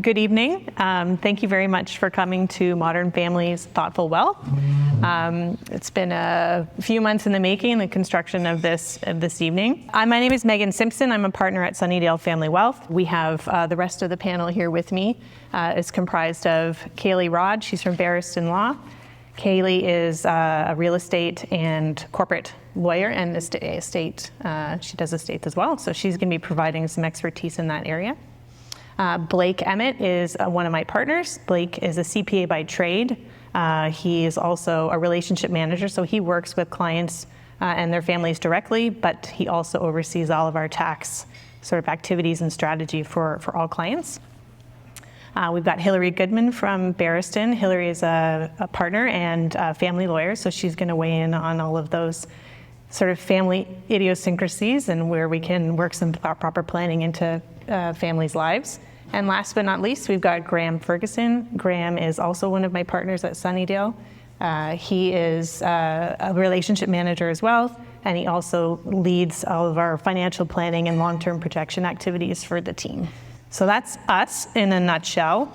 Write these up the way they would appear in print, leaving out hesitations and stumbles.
Good evening. Thank you very much for coming to Modern Families Thoughtful Wealth. It's been a few months in the making, the construction of this evening. My name is Megan Simpson. I'm a partner at Sunnidale Family Wealth. We have the rest of the panel here with me. Is comprised of Kaylee Rod. She's from Barriston Law. Kaylee is a real estate and corporate lawyer and estate. She does estates as well, so she's going to be providing some expertise in that area. Blake Emmett is one of my partners. Blake is a CPA by trade. He is also a relationship manager, so he works with clients and their families directly, but he also oversees all of our tax sort of activities and strategy for all clients. We've got Hillary Goodman from Barriston. Hillary is a partner and a family lawyer, so she's going to weigh in on all of those sort of family idiosyncrasies and where we can work some proper planning into families' lives. And last but not least, we've got Graham Ferguson. Graham is also one of my partners at Sunnidale. He is a relationship manager as well, and he also leads all of our financial planning and long-term protection activities for the team. So that's us in a nutshell.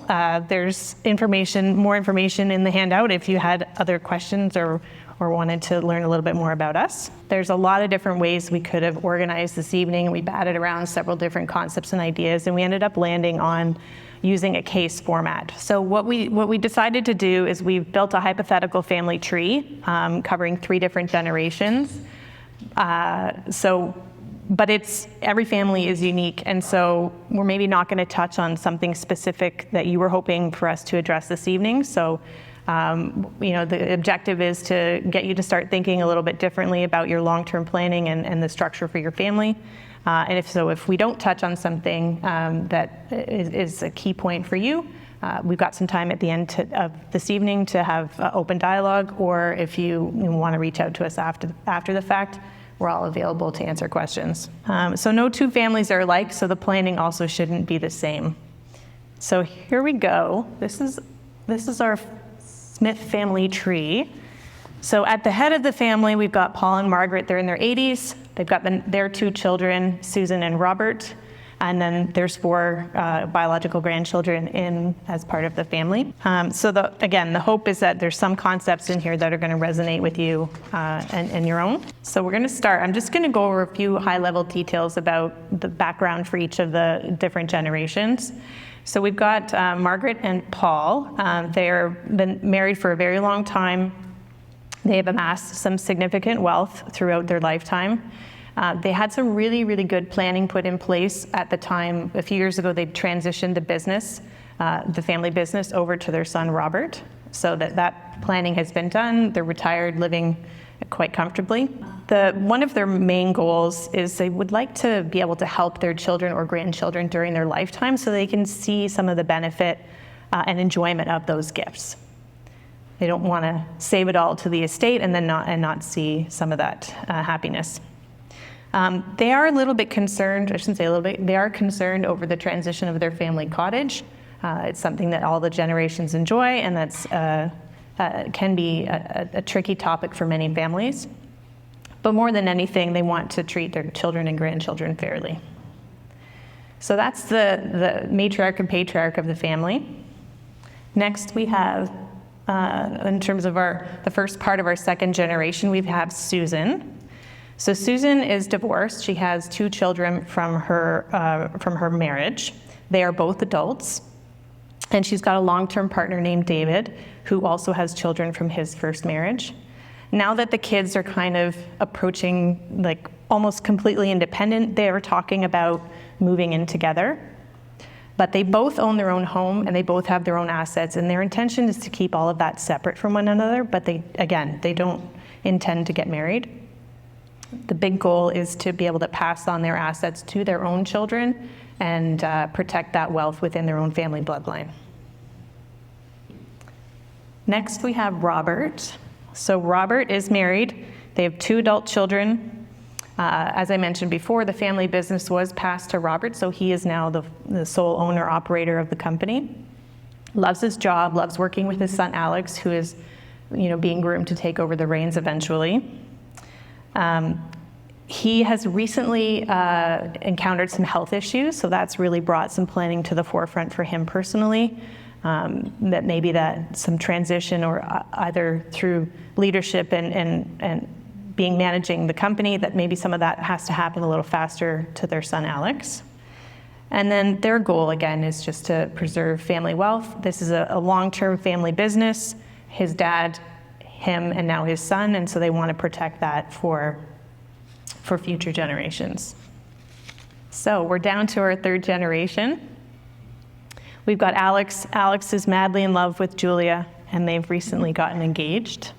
There's more information in the handout if you had other questions or wanted to learn a little bit more about us. There's a lot of different ways we could have organized this evening. We batted around several different concepts and ideas, and we ended up landing on using a case format. So what we decided to do is we've built a hypothetical family tree covering 3 different generations. But every family is unique, and so we're maybe not going to touch on something specific that you were hoping for us to address this evening. So, the objective is to get you to start thinking a little bit differently about your long-term planning and the structure for your family. And if we don't touch on something that is a key point for you, we've got some time at the end of this evening to have open dialogue, or if you want to reach out to us after the fact, we're all available to answer questions. So no 2 families are alike, so the planning also shouldn't be the same. So here we go. This is our Smith family tree. So at the head of the family, we've got Paul and Margaret. They're in their 80s. They've got their 2 children, Susan and Robert. And then there's 4 biological grandchildren as part of the family. So the hope is that there's some concepts in here that are going to resonate with you and your own. So we're going to start. I'm just going to go over a few high-level details about the background for each of the different generations. So we've got Margaret and Paul. They've been married for a very long time. They have amassed some significant wealth throughout their lifetime. They had some really, really good planning put in place at the time. A few years ago, they transitioned the family business over to their son, Robert, so that planning has been done. They're retired, living quite comfortably. One of their main goals is they would like to be able to help their children or grandchildren during their lifetime so they can see some of the benefit and enjoyment of those gifts. They don't want to save it all to the estate and then not see some of that happiness. They are a little bit concerned, I shouldn't say a little bit, they are concerned over the transition of their family cottage. It's something that all the generations enjoy, and that's can be a tricky topic for many families. But more than anything, they want to treat their children and grandchildren fairly. So that's the matriarch and patriarch of the family. Next we have, in terms of the first part of our second generation, we have Susan. So Susan is divorced. She has 2 children from her marriage. They are both adults. And she's got a long-term partner named David, who also has children from his first marriage. Now that the kids are kind of approaching almost completely independent, they are talking about moving in together. But they both own their own home and they both have their own assets, and their intention is to keep all of that separate from one another, but they don't intend to get married. The big goal is to be able to pass on their assets to their own children and protect that wealth within their own family bloodline. Next, we have Robert. So Robert is married. They have 2 adult children. As I mentioned before, the family business was passed to Robert, so he is now the sole owner operator of the company. Loves his job, loves working with his son Alex, who is being groomed to take over the reins eventually. He has recently encountered some health issues, so that's really brought some planning to the forefront for him personally. That maybe that some transition, or either through leadership and being managing the company, that maybe some of that has to happen a little faster to their son Alex. And then their goal again is just to preserve family wealth. This is a long-term family business. His dad, him, and now his son, and so they want to protect that for future generations. So we're down to our third generation. We've got Alex. Alex is madly in love with Julia, and they've recently gotten engaged.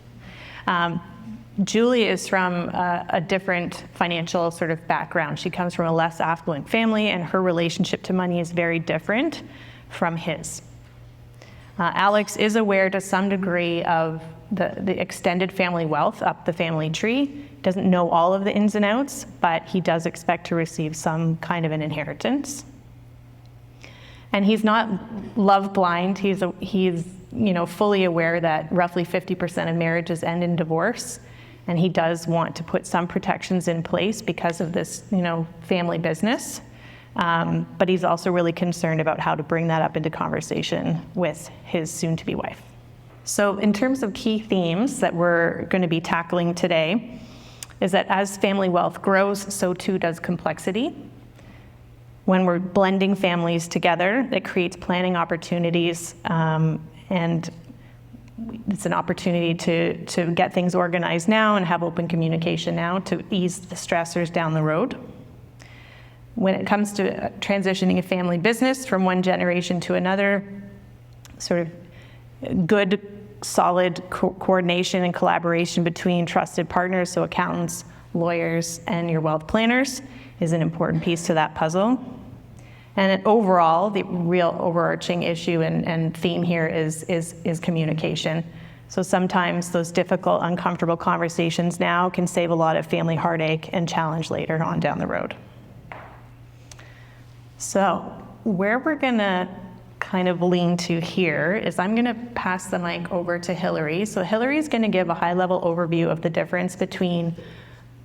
Julia is from a different financial sort of background. She comes from a less affluent family, and her relationship to money is very different from his. Alex is aware to some degree of the extended family wealth up the family tree. Doesn't know all of the ins and outs, but he does expect to receive some kind of an inheritance. And he's not love blind. He's fully aware that roughly 50% of marriages end in divorce, and he does want to put some protections in place because of this, family business. But he's also really concerned about how to bring that up into conversation with his soon-to-be wife. So in terms of key themes that we're going to be tackling today, is that as family wealth grows, so too does complexity. When we're blending families together, it creates planning opportunities, and it's an opportunity to get things organized now and have open communication now to ease the stressors down the road. When it comes to transitioning a family business from one generation to another, sort of good, solid coordination and collaboration between trusted partners, so accountants, lawyers, and your wealth planners, is an important piece to that puzzle. And overall, the real overarching issue and theme here is communication. So sometimes those difficult, uncomfortable conversations now can save a lot of family heartache and challenge later on down the road. So where we're gonna kind of lean to here is I'm gonna pass the mic over to Hillary. So Hillary's gonna give a high-level overview of the difference between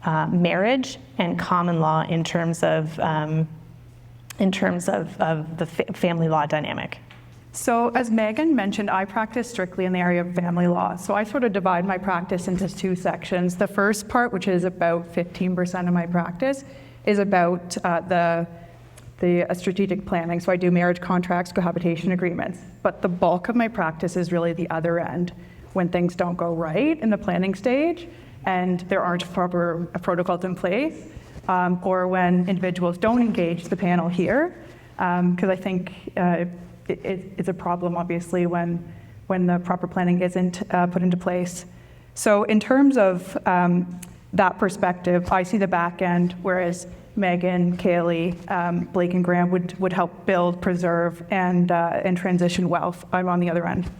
marriage and common law in terms of the family law dynamic. So as Megan mentioned, I practice strictly in the area of family law. So I sort of divide my practice into two sections. The first part, which is about 15% of my practice, is about the strategic planning. So I do marriage contracts, cohabitation agreements. But the bulk of my practice is really the other end, when things don't go right in the planning stage and there aren't proper protocols in place, or when individuals don't engage the panel here, because I think it's a problem, obviously, when the proper planning isn't put into place. So in terms of that perspective, I see the back end, whereas Megan, Kaylee, Blake, and Graham would help build, preserve, and transition wealth. I'm on the other end.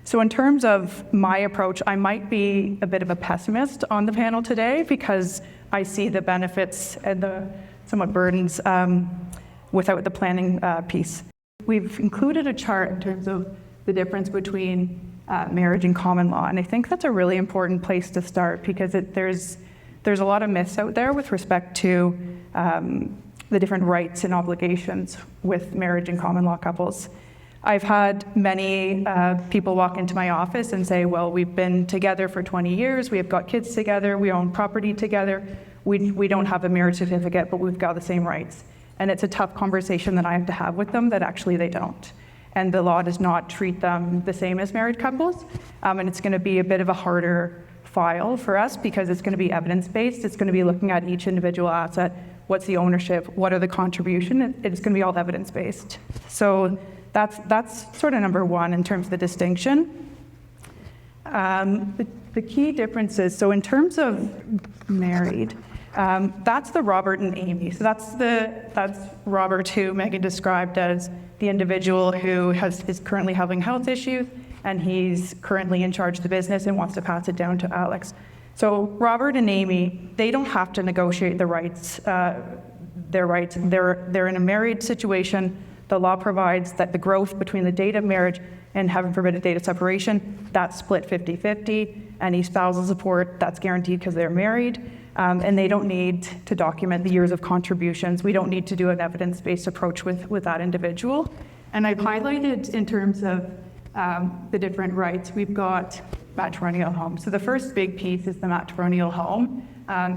So in terms of my approach, I might be a bit of a pessimist on the panel today because I see the benefits and the somewhat burdens without the planning piece. We've included a chart in terms of the difference between marriage and common law, and I think that's a really important place to start because there's a lot of myths out there with respect to the different rights and obligations with marriage and common law couples. I've had many people walk into my office and say, well, we've been together for 20 years, we have got kids together, we own property together, we don't have a marriage certificate, but we've got the same rights. And it's a tough conversation that I have to have with them that actually they don't. And the law does not treat them the same as married couples. And it's gonna be a bit of a harder file for us because it's going to be evidence-based. It's going to be looking at each individual asset. What's the ownership? What are the contribution? It's going to be all evidence-based. So that's sort of number one in terms of the distinction. The key differences, so in terms of married, that's the Robert and Amy. So that's Robert, who Megan described as the individual who is currently having health issues, and he's currently in charge of the business and wants to pass it down to Alex. So Robert and Amy, they don't have to negotiate their rights. They're in a married situation. The law provides that the growth between the date of marriage and heaven forbid a date of separation, that's split 50-50. Any spousal support, that's guaranteed because they're married. and they don't need to document the years of contributions. We don't need to do an evidence-based approach with that individual. And I've highlighted in terms of the different rights, we've got matrimonial home. So the first big piece is the matrimonial home.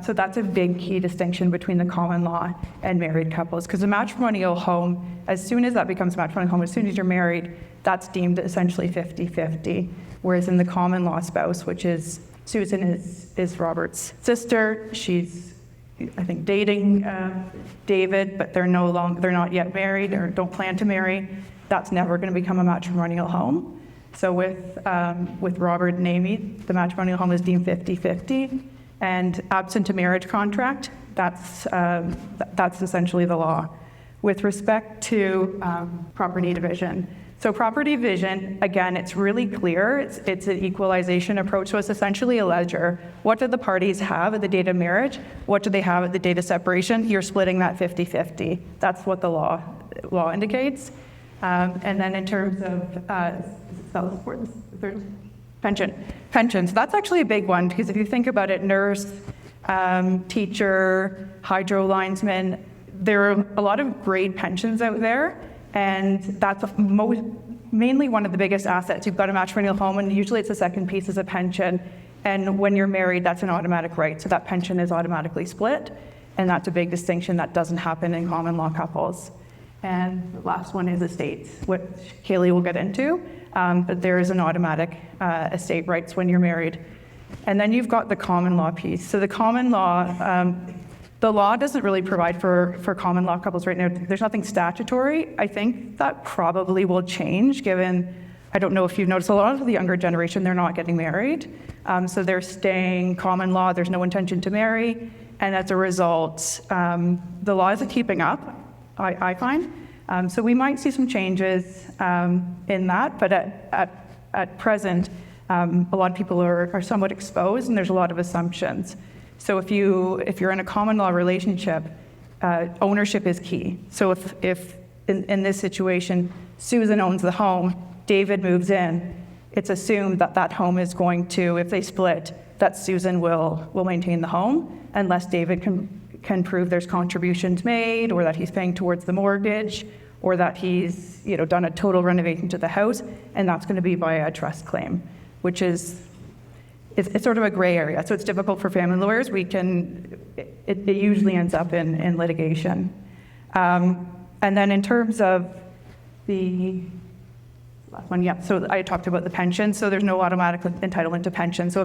So that's a big key distinction between the common law and married couples, because the matrimonial home, as soon as that becomes a matrimonial home, as soon as you're married, that's deemed essentially 50-50. Whereas in the common law spouse, which is Susan is Robert's sister, she's, I think, dating David, but they're not yet married or don't plan to marry. That's never going to become a matrimonial home. So with Robert and Amy, the matrimonial home is deemed 50-50, and absent a marriage contract, that's essentially the law. With respect to property division, so property division, again, it's really clear. It's an equalization approach, so it's essentially a ledger. What do the parties have at the date of marriage? What do they have at the date of separation? You're splitting that 50-50. That's what the law indicates. And then in terms of pensions, that's actually a big one, because if you think about it, nurse, teacher, hydro linesman, there are a lot of great pensions out there, and that's mainly one of the biggest assets. You've got a matrimonial home, and usually it's the second piece is a pension, and when you're married, that's an automatic right, so that pension is automatically split, and that's a big distinction that doesn't happen in common law couples. And the last one is estates, which Kaylee will get into, but there is an automatic estate rights when you're married. And then you've got the common law piece. So the common law, the law doesn't really provide for common law couples right now. There's nothing statutory. I think that probably will change, given, I don't know if you've noticed, a lot of the younger generation, they're not getting married. So they're staying common law, there's no intention to marry, and as a result, the law isn't keeping up, I find. So we might see some changes in that, but at present, a lot of people are somewhat exposed, and there's a lot of assumptions. So if you're in a common law relationship, ownership is key. So if in this situation, Susan owns the home, David moves in, it's assumed that that home is going to, if they split, that Susan will maintain the home, unless David can prove there's contributions made, or that he's paying towards the mortgage, or that he's done a total renovation to the house, and that's going to be by a trust claim, which is it's sort of a gray area. So it's difficult for family lawyers. It usually ends up in litigation. And then in terms of the last one, yeah, so I talked about the pension. So there's no automatic entitlement to pension. So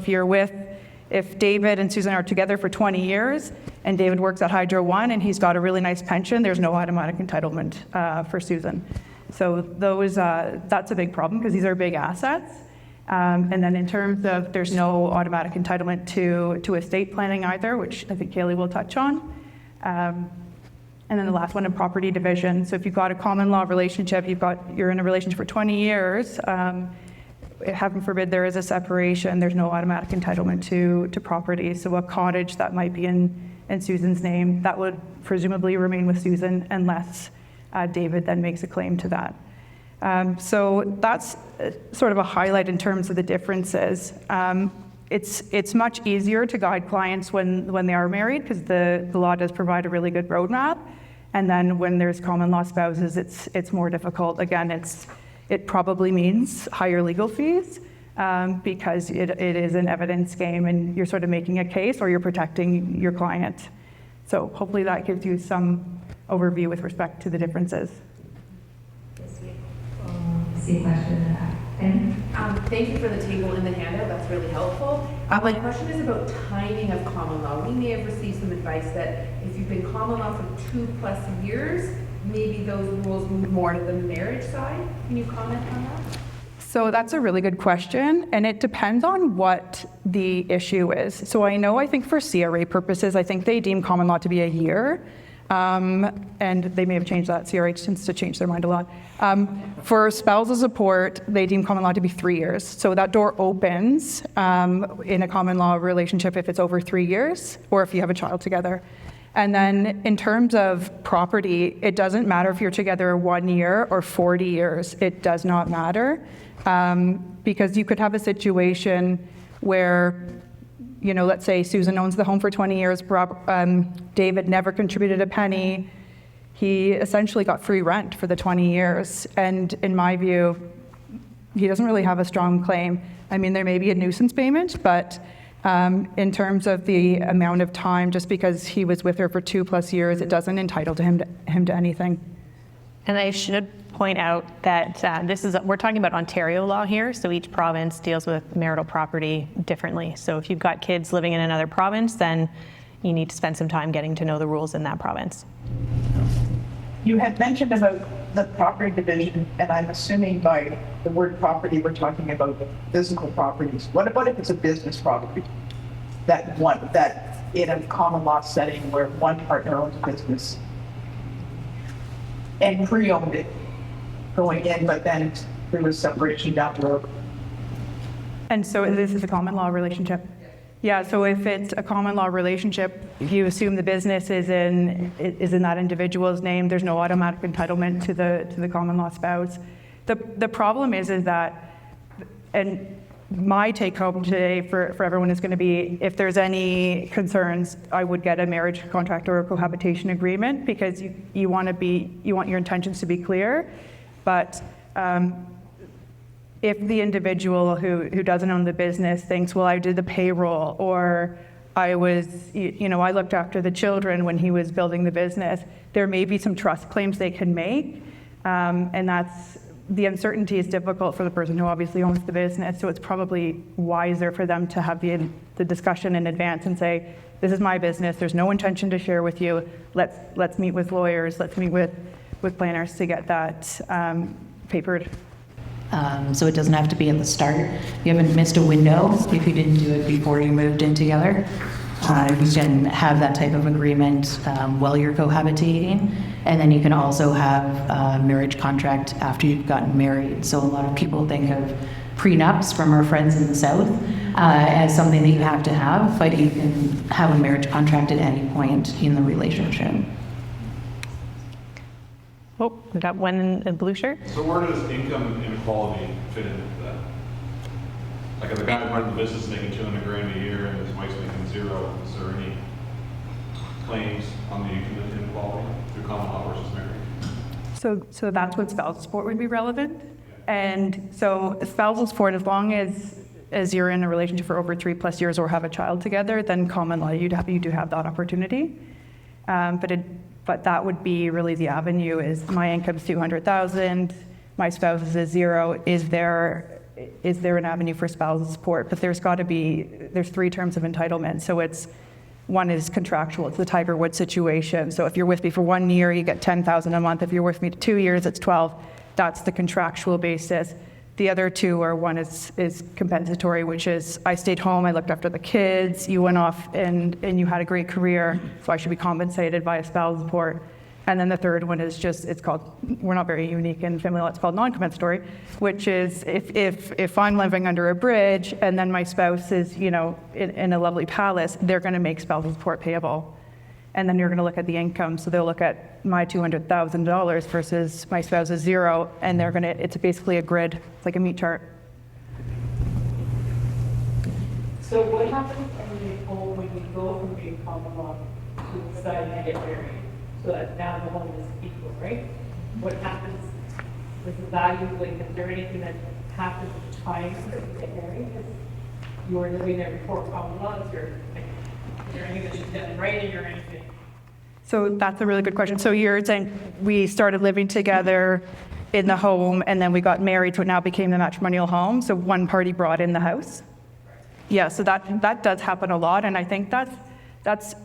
if David and Susan are together for 20 years and David works at Hydro One and he's got a really nice pension, there's no automatic entitlement for Susan. So that's a big problem, because these are big assets. And then in terms of, there's no automatic entitlement to estate planning either, which I think Kaylee will touch on. And then the last one, in property division. So if you've got a common law relationship, you're in a relationship for 20 years, heaven forbid there is a separation, there's no automatic entitlement to property. So a cottage that might be in Susan's name, that would presumably remain with Susan unless David then makes a claim to that. So that's sort of a highlight in terms of the differences. It's much easier to guide clients when they are married, because the law does provide a really good roadmap. And then when there's common law spouses, it's more difficult. Again, it probably means higher legal fees, because it is an evidence game, and you're sort of making a case, or you're protecting your client. So hopefully that gives you some overview with respect to the differences. See a question in the back. Thank you for the table in the handout. That's really helpful. My question is about timing of common law. We may have received some advice that if you've been common law for 2+ years, maybe those rules move more to the marriage side. Can you comment on that? So that's a really good question, and it depends on what the issue is. So I think for CRA purposes, I think they deem common law to be a year. And they may have changed that. CRA tends to change their mind a lot. For spousal support, they deem common law to be 3 years. So that door opens in a common law relationship if it's over 3 years, or if you have a child together. And then in terms of property, it doesn't matter if you're together 1 year or 40 years. It does not matter, because you could have a situation where let's say Susan owns the home for 20 years, David never contributed a penny. He essentially got free rent for the 20 years. And in my view, he doesn't really have a strong claim. I mean, there may be a nuisance payment, but in terms of the amount of time, just because he was with her for 2+ years, it doesn't entitle him to anything. And I should point out that we're talking about Ontario law here, so each province deals with marital property differently. So if you've got kids living in another province, then you need to spend some time getting to know the rules in that province. You had mentioned about the property division, and I'm assuming by the word property, we're talking about physical properties. What if it's a business property? That in a common law setting where one partner owns a business and pre-owned it going in, but then there was separation down the road. And so this is a common law relationship? Yeah, so if it's a common law relationship, you assume the business is in that individual's name. There's no automatic entitlement to the common law spouse. The problem is that, and my take home today for everyone is going to be, if there's any concerns, I would get a marriage contract or a cohabitation agreement, because you want your intentions to be clear. But if the individual who doesn't own the business thinks, well, I did the payroll, or I looked after the children when he was building the business, there may be some trust claims they can make. And the uncertainty is difficult for the person who obviously owns the business. So it's probably wiser for them to have the discussion in advance and say, this is my business. There's no intention to share with you. Let's meet with lawyers. Let's meet with planners to get that papered. So it doesn't have to be at the start. You haven't missed a window if you didn't do it before you moved in together. You can have that type of agreement while you're cohabitating, and then you can also have a marriage contract after you've gotten married. So a lot of people think of prenups from our friends in the South as something that you have to have, but you can have a marriage contract at any point in the relationship. Oh, we got one in a blue shirt. So where does income inequality fit into that? Like if the guy running the business is making $200,000 a year and his wife's making zero, is there any claims on the income inequality through common law versus marriage? So that's what spousal support would be relevant. And so spousal support, as long as you're in a relationship for over 3+ years or have a child together, then common law, you do have that opportunity. But that would be really the avenue, is my income's $200,000, my spouse's is zero. Is there an avenue for spousal support? But there's 3 terms of entitlement. So one is contractual. It's the Tiger Woods situation. So if you're with me for 1 year, you get $10,000 a month. If you're with me 2 years, it's 12. That's the contractual basis. The other 2 are, one is compensatory, which is I stayed home, I looked after the kids, you went off and you had a great career, so I should be compensated via spousal support. And then the third one is it's called, we're not very unique in family law, it's called non-compensatory, which is if I'm living under a bridge and then my spouse is, in a lovely palace, they're going to make spousal support payable. And then you're going to look at the income. So they'll look at my $200,000 versus my spouse's zero, and it's basically a grid. It's like a meat chart. So what happens when you go from being common law to deciding to get married? So that now the home is equal, right? What happens with the value? Like, is there anything that happens at the time that you get married? Because you were living there before common law. Is there anything that you've done in writing or anything? So that's a really good question. So you're saying we started living together in the home, and then we got married, so it now became the matrimonial home. So one party brought in the house. Yeah, so that does happen a lot, and I think that's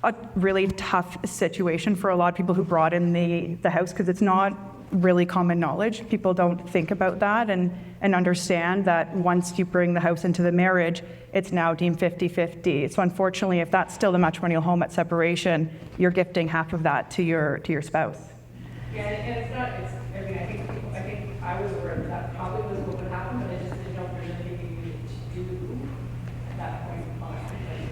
a really tough situation for a lot of people who brought in the house, because it's not really common knowledge. People don't think about that and understand that once you bring the house into the marriage, it's now deemed 50-50. So unfortunately, if that's still the matrimonial home at separation, you're gifting half of that to your spouse. Yeah, and it's not, I think I was aware that probably was what would happen, but I just didn't know if there's anything you needed to do at that point in time.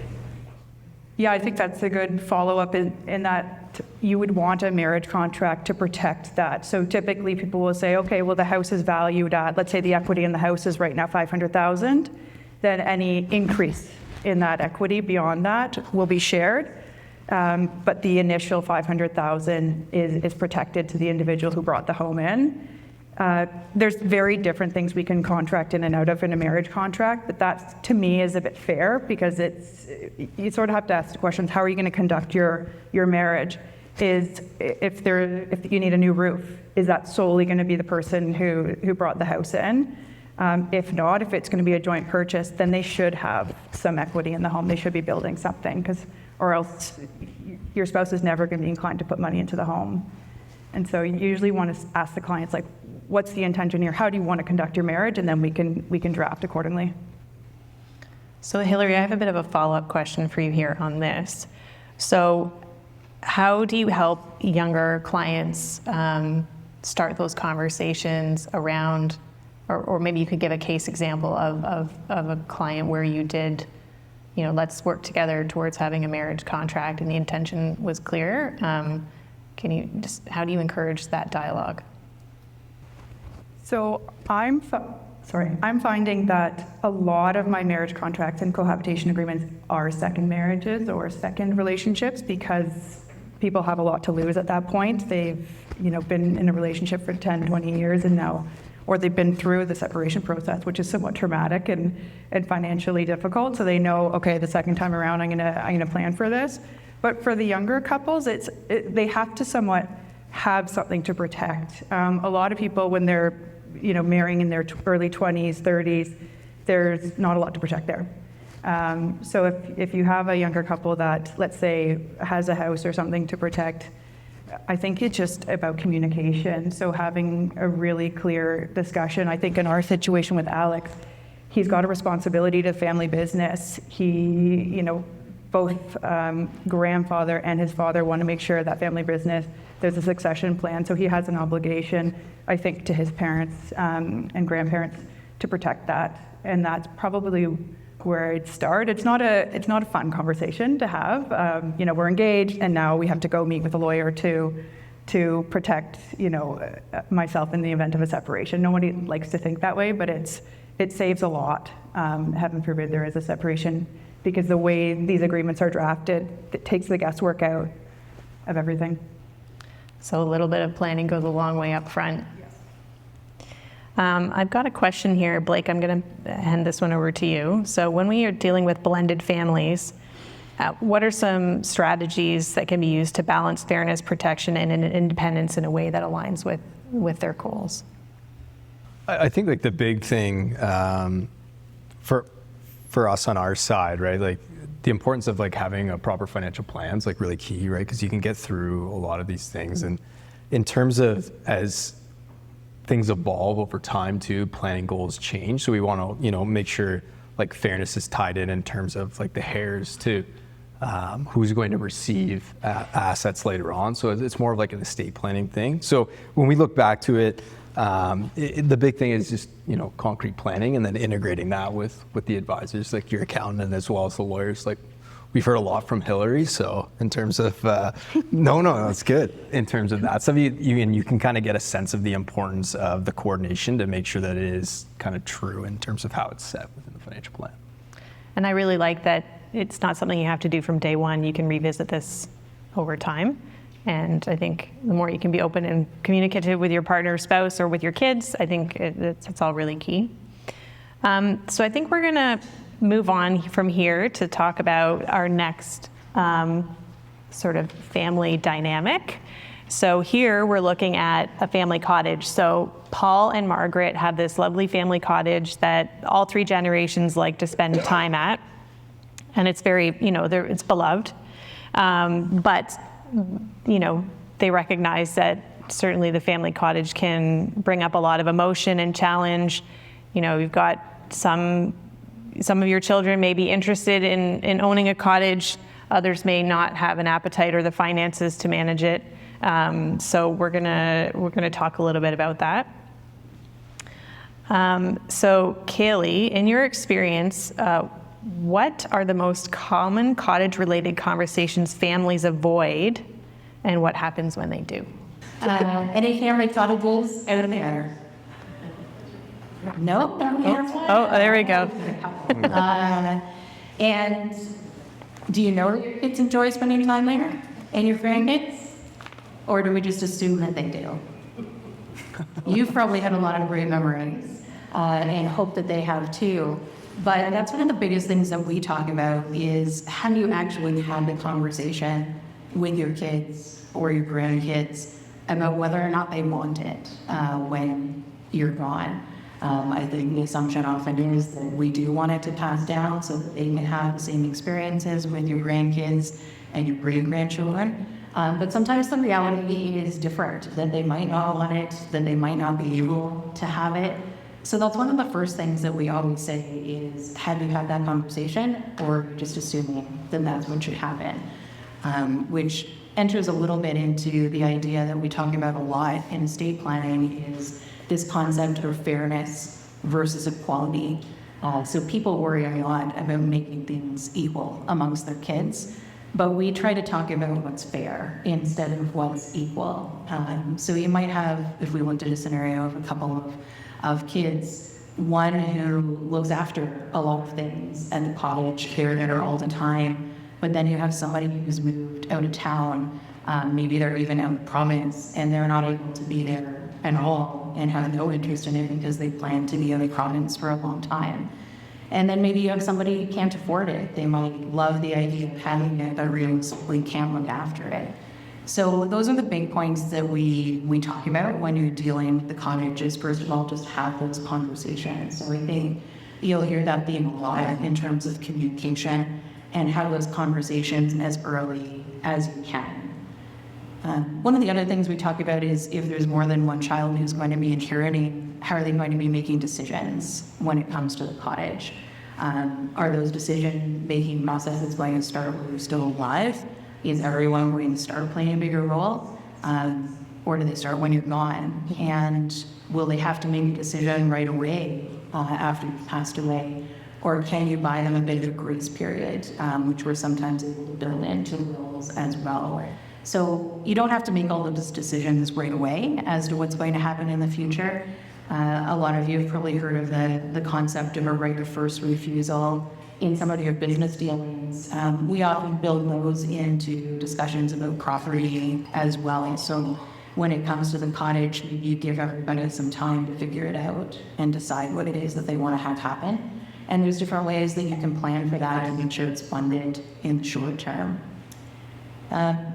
Yeah, I think that's a good follow-up in that you would want a marriage contract to protect that. So typically people will say, okay, well, the house is valued at, let's say the equity in the house is right now $500,000, then any increase in that equity beyond that will be shared. But the initial $500,000 is protected to the individual who brought the home in. There's very different things we can contract in and out of in a marriage contract, but that to me is a bit fair because you sort of have to ask the questions, how are you going to conduct your marriage? If you need a new roof, is that solely going to be the person who brought the house in? If not, if it's going to be a joint purchase, then they should have some equity in the home. They should be building something, or else your spouse is never going to be inclined to put money into the home. And so you usually want to ask the clients, like, what's the intention here? How do you want to conduct your marriage? And then we can draft accordingly. So Hillary, I have a bit of a follow-up question for you here on this. So how do you help younger clients start those conversations around, or maybe you could give a case example of a client where you did, let's work together towards having a marriage contract and the intention was clear. How do you encourage that dialogue? So I'm finding that a lot of my marriage contracts and cohabitation agreements are second marriages or second relationships because people have a lot to lose at that point. They've been in a relationship for 10, 20 years and now, or they've been through the separation process, which is somewhat traumatic and financially difficult. So they know, okay, the second time around, I'm gonna plan for this. But for the younger couples, they have to somewhat have something to protect. A lot of people, when they're marrying in their early 20s, 30s, there's not a lot to protect there. So if you have a younger couple that, let's say, has a house or something to protect, I think it's just about communication. So having a really clear discussion. I think in our situation with Alex, he's got a responsibility to the family business. He, both grandfather and his father want to make sure that family business, there's a succession plan. So he has an obligation, I think, to his parents and grandparents to protect that. And that's probably where I'd start. It's not a fun conversation to have. We're engaged and now we have to go meet with a lawyer to protect, myself in the event of a separation. Nobody likes to think that way, but it saves a lot. Heaven forbid there is a separation, because the way these agreements are drafted, it takes the guesswork out of everything. So a little bit of planning goes a long way up front. I've got a question here. Blake, I'm going to hand this one over to you. So when we are dealing with blended families, what are some strategies that can be used to balance fairness, protection, and independence in a way that aligns with their goals? I think like the big thing for us on our side, right? Like the importance of like having a proper financial plan is like really key, right? Because you can get through a lot of these things. And in terms of as things evolve over time too, planning goals change. So we want to, make sure like fairness is tied in terms of like the heirs to who's going to receive assets later on. So it's more of like an estate planning thing. So when we look back to it, the big thing is just, concrete planning and then integrating that with the advisors, like your accountant and as well as the lawyers. Like we've heard a lot from Hillary. So in terms of, no, that's good. In terms of that stuff, you can kind of get a sense of the importance of the coordination to make sure that it is kind of true in terms of how it's set within the financial plan. And I really like that it's not something you have to do from day one. You can revisit this over time. And I think the more you can be open and communicative with your partner, spouse, or with your kids, I think it's all really key. So I think we're going to move on from here to talk about our next sort of family dynamic. So here we're looking at a family cottage. So Paul and Margaret have this lovely family cottage that all three generations like to spend time at. And it's very, it's beloved. But they recognize that certainly the family cottage can bring up a lot of emotion and challenge. You've got some of your children may be interested in owning a cottage. Others may not have an appetite or the finances to manage it. So we're gonna talk a little bit about that. So Kaylee, in your experience, what are the most common cottage-related conversations families avoid, and what happens when they do? Any family cottages out there? Nope. Oh, there we go. And do you know that your kids enjoy spending time there and your grandkids? Or do we just assume that they do? You've probably had a lot of great memories and hope that they have too. But that's one of the biggest things that we talk about is how do you actually have the conversation with your kids or your grandkids about whether or not they want it when you're gone. I think the assumption often is that we do want it to pass down so that they can have the same experiences with your grandkids and your great-grandchildren. But sometimes the reality is different, that they might not want it, that they might not be able to have it. So that's one of the first things that we always say is, have you had that conversation, or just assuming that that's what should happen? Which enters a little bit into the idea that we talk about a lot in estate planning is this concept of fairness versus equality. So people worry a lot about making things equal amongst their kids, but we try to talk about what's fair instead of what's equal. So you might have, if we looked at a scenario of a couple of kids, one who looks after a lot of things at the cottage, caregiver all the time, but then you have somebody who's moved out of town, maybe they're even out of the province, and they're not able to be there at all and have no interest in it because they plan to be out of province for a long time. And then maybe you have somebody who can't afford it. They might love the idea of having it, but realistically can't look after it. So those are the big points that we talk about when you're dealing with the cottages. First of all, just have those conversations. So I think you'll hear that theme a lot in terms of communication and have those conversations as early as you can. One of the other things we talk about is if there's more than one child who's going to be inheriting, how are they going to be making decisions when it comes to the cottage? Are those decision-making processes going to start when you're still alive? Is everyone going to start playing a bigger role? Or do they start when you're gone? And will they have to make a decision right away after you've passed away? Or can you buy them a bit of a grace period, which we're sometimes able to build into wills as well? So you don't have to make all of those decisions right away as to what's going to happen in the future. A lot of you have probably heard of the concept of a right of first refusal in some of your business dealings. We often build those into discussions about property as well. So when it comes to the cottage, you give everybody some time to figure it out and decide what it is that they want to have happen. And there's different ways that you can plan for that and make sure it's funded in the short term.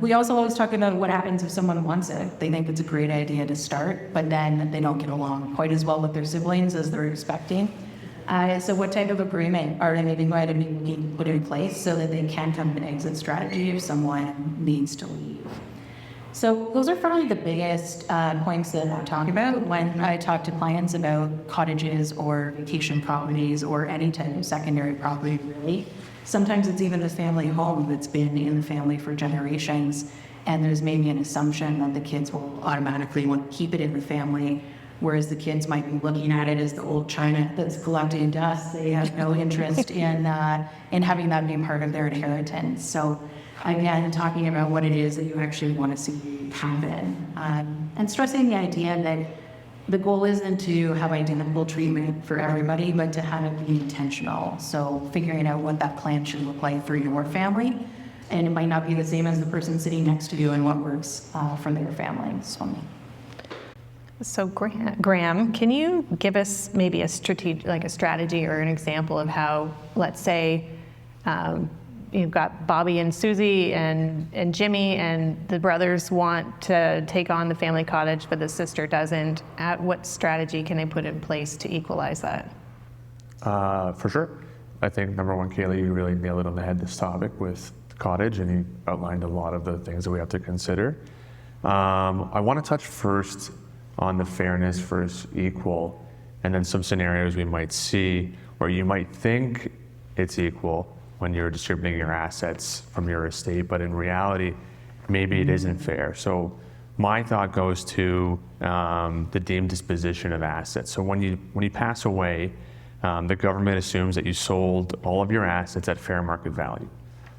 We also always talk about what happens if someone wants it. They think it's a great idea to start, but then they don't get along quite as well with their siblings as they're expecting. So what type of agreement are they maybe going to be looking to put in place so that they can come to an exit strategy if someone needs to leave? So those are probably the biggest points that I talk about when I talk to clients about cottages or vacation properties or any type of secondary property, really. Sometimes it's even a family home that's been in the family for generations, and there's maybe an assumption that the kids will automatically want to keep it in the family, whereas the kids might be looking at it as the old china that's collecting dust. They have no interest in having that be part of their inheritance. So again, talking about what it is that you actually want to see happen, and stressing the idea that the goal isn't to have identical treatment for everybody, but to have it be intentional. So figuring out what that plan should look like for your family, and it might not be the same as the person sitting next to you and what works for their family. So Graham, can you give us maybe a strategy or an example of how, let's say, you've got Bobby and Susie and Jimmy, and the brothers want to take on the family cottage, but the sister doesn't. What strategy can they put in place to equalize that? For sure. I think number one, Kaylee, you really nailed it on the head, this topic with the cottage, and you outlined a lot of the things that we have to consider. I want to touch first on the fairness versus equal, and then some scenarios we might see where you might think it's equal when you're distributing your assets from your estate, but in reality, maybe it isn't fair. So my thought goes to the deemed disposition of assets. So when you pass away, the government assumes that you sold all of your assets at fair market value.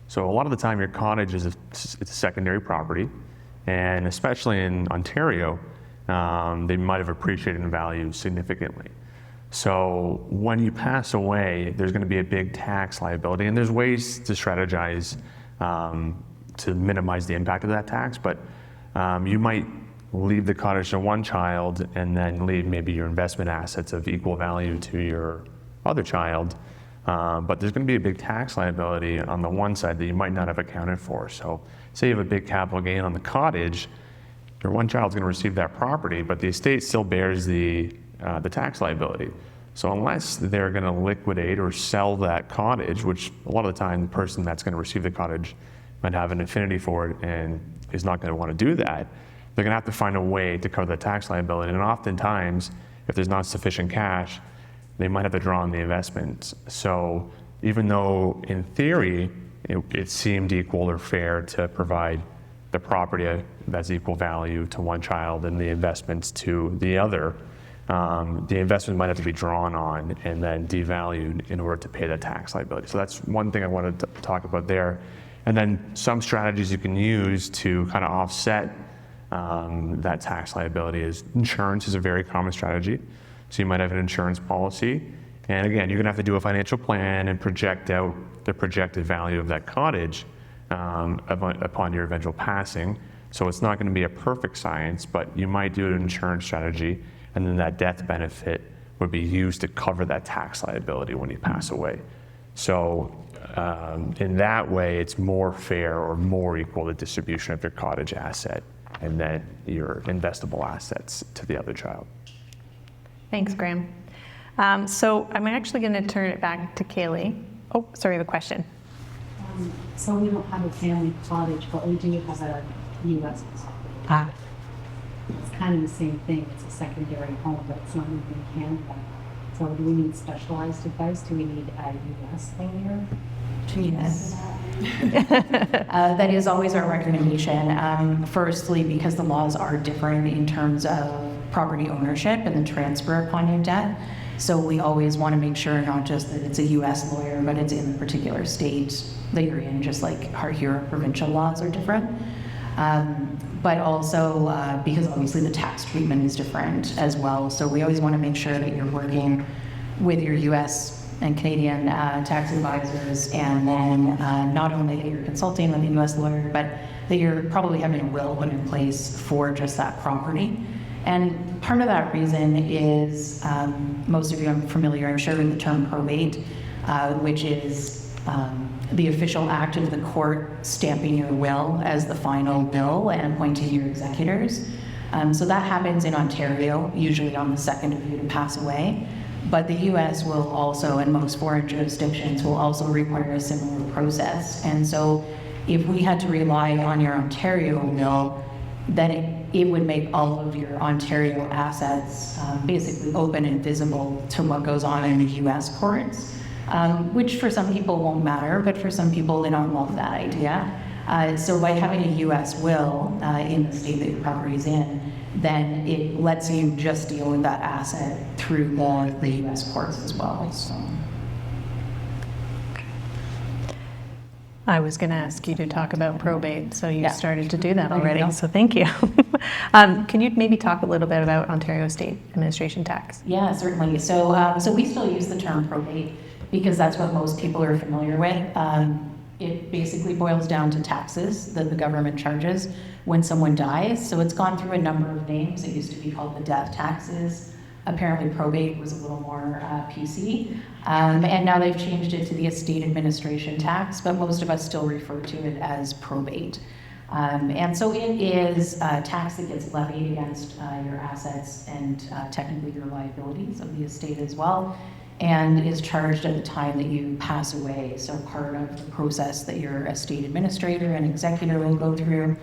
So a lot of the time, your cottage it's a secondary property, and especially in Ontario, they might have appreciated in value significantly. So when you pass away, there's going to be a big tax liability, and there's ways to strategize to minimize the impact of that tax, but you might leave the cottage to one child and then leave maybe your investment assets of equal value to your other child. But there's going to be a big tax liability on the one side that you might not have accounted for. So say you have a big capital gain on the cottage, your one child's going to receive that property, but the estate still bears the tax liability. So unless they're going to liquidate or sell that cottage, which a lot of the time the person that's going to receive the cottage might have an affinity for it and is not going to want to do that, they're going to have to find a way to cover the tax liability. And oftentimes, if there's not sufficient cash, they might have to draw on the investment. So even though in theory it seemed equal or fair to provide the property that's equal value to one child and the investments to the other, the investment might have to be drawn on and then devalued in order to pay the tax liability. So that's one thing I wanted to talk about there. And then some strategies you can use to kind of offset that tax liability is insurance is a very common strategy. So you might have an insurance policy. And again, you're gonna have to do a financial plan and project out the projected value of that cottage upon your eventual passing. So it's not gonna be a perfect science, but you might do an insurance strategy, and then that death benefit would be used to cover that tax liability when you pass away. So in that way, it's more fair or more equal the distribution of your cottage asset and then your investable assets to the other child. Thanks, Graham. So I'm actually going to turn it back to Kaylee. Oh, sorry, I have a question. So we don't have a family cottage, but we do have a U.S. Ah. It's kind of the same thing. It's a secondary home, but it's not even in Canada. So do we need specialized advice? Do we need a U.S. lawyer? Yes. That is always our recommendation. Firstly, because the laws are different in terms of property ownership and the transfer upon your death. So we always want to make sure not just that it's a U.S. lawyer, but it's in the particular state that you're in, just like our here provincial laws are different. But also because obviously the tax treatment is different as well. So we always want to make sure that you're working with your U.S. and Canadian tax advisors, and then not only that you're consulting with a U.S. lawyer, but that you're probably having a will put in place for just that property. And part of that reason is, most of you are familiar, I'm sure, with the term probate, which is the official act of the court stamping your will as the final will and appointing your executors. So that happens in Ontario, usually on the second of you to pass away. But the U.S. will also, and most foreign jurisdictions, will also require a similar process. And so if we had to rely on your Ontario will, then it would make all of your Ontario assets basically open and visible to what goes on in the U.S. courts, which for some people won't matter, but for some people they don't love that idea. So by having a U.S. will in the state that your property is in, then it lets you just deal with that asset through the U.S. courts as well. So. I was going to ask you to talk about probate, so you Yeah. started to do that There you already, go. so thank you. Can you maybe talk a little bit about Ontario State Administration Tax? Yeah, certainly. So we still use the term probate because that's what most people are familiar with. It basically boils down to taxes that the government charges when someone dies. So it's gone through a number of names. It used to be called the death taxes. Apparently probate was a little more PC. And now they've changed it to the estate administration tax, but most of us still refer to it as probate. And so it is a tax that gets levied against your assets and technically your liabilities of the estate as well, and is charged at the time that you pass away. So part of the process that your estate administrator and executor will go through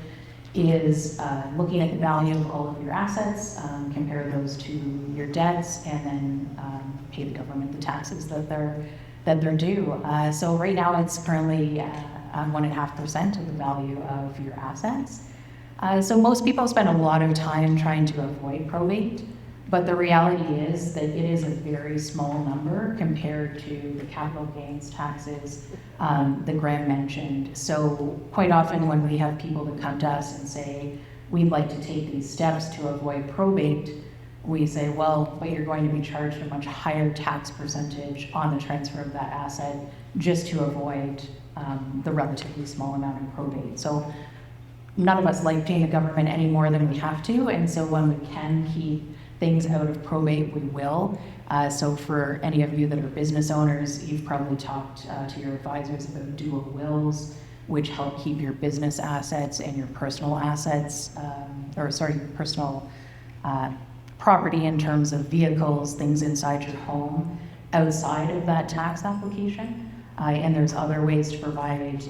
is looking at the value of all of your assets, compare those to your debts, and then pay the government the taxes that they're due. So right now it's currently 1.5% of the value of your assets. So most people spend a lot of time trying to avoid probate, but the reality is that it is a very small number compared to the capital gains taxes that Graham mentioned. So quite often when we have people that come to us and say, we'd like to take these steps to avoid probate, we say, well, but you're going to be charged a much higher tax percentage on the transfer of that asset just to avoid the relatively small amount of probate. So none of us like paying the government any more than we have to, and so when we can keep things out of probate, we will. So for any of you that are business owners, you've probably talked to your advisors about dual wills, which help keep your business assets and your personal assets, personal property in terms of vehicles, things inside your home, outside of that tax application. And there's other ways to provide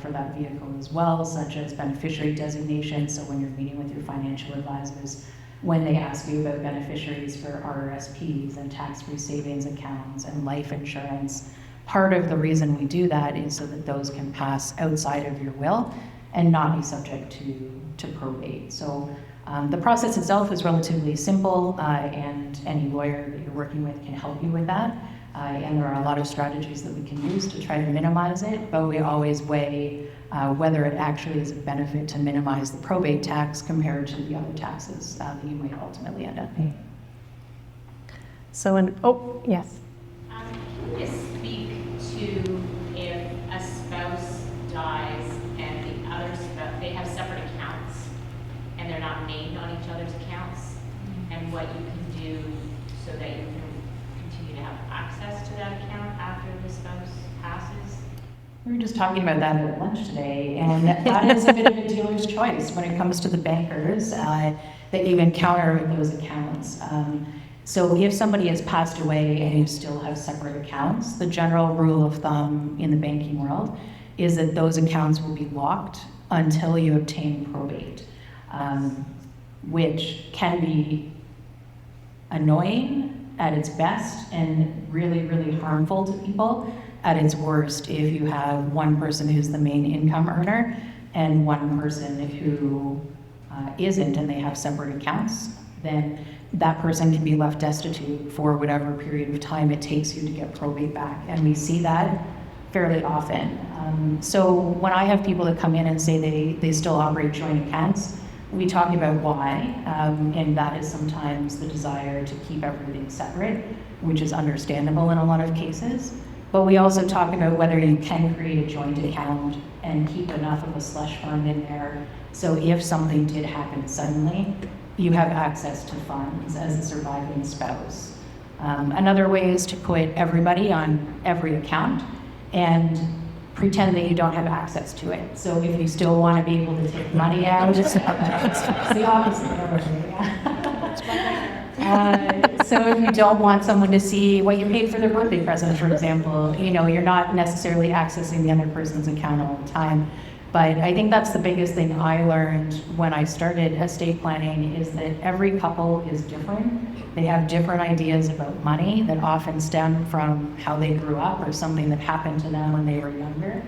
for that vehicle as well, such as beneficiary designation. So when you're meeting with your financial advisors, when they ask you about beneficiaries for RRSPs and tax-free savings accounts and life insurance, part of the reason we do that is so that those can pass outside of your will and not be subject to probate. So the process itself is relatively simple, and any lawyer that you're working with can help you with that. And there are a lot of strategies that we can use to try to minimize it, but we always weigh whether it actually is a benefit to minimize the probate tax compared to the other taxes that you might ultimately end up paying. So, yes. Can you speak to if a spouse dies and the other spouse, they have separate accounts and they're not named on each other's accounts, and what you can do so that you can continue to have access to that account after the spouse passes? We were just talking about that at lunch today, and that is a bit of a dealer's choice when it comes to the bankers that you encounter with those accounts. So if somebody has passed away and you still have separate accounts, the general rule of thumb in the banking world is that those accounts will be locked until you obtain probate, which can be annoying at its best and really, really harmful to people at its worst if you have one person who's the main income earner and one person who isn't, and they have separate accounts. Then that person can be left destitute for whatever period of time it takes you to get probate back. And we see that fairly often. So when I have people that come in and say they still operate joint accounts, we talk about why, and that is sometimes the desire to keep everything separate, which is understandable in a lot of cases. But we also talk about whether you can create a joint account and keep enough of a slush fund in there so if something did happen suddenly, you have access to funds as a surviving spouse. Another way is to put everybody on every account and pretend that you don't have access to it. So if you still want to be able to take money out, it's the opposite. So if you don't want someone to see what you paid for their birthday present, for example, you're not necessarily accessing the other person's account all the time. But I think that's the biggest thing I learned when I started estate planning is that every couple is different. They have different ideas about money that often stem from how they grew up or something that happened to them when they were younger.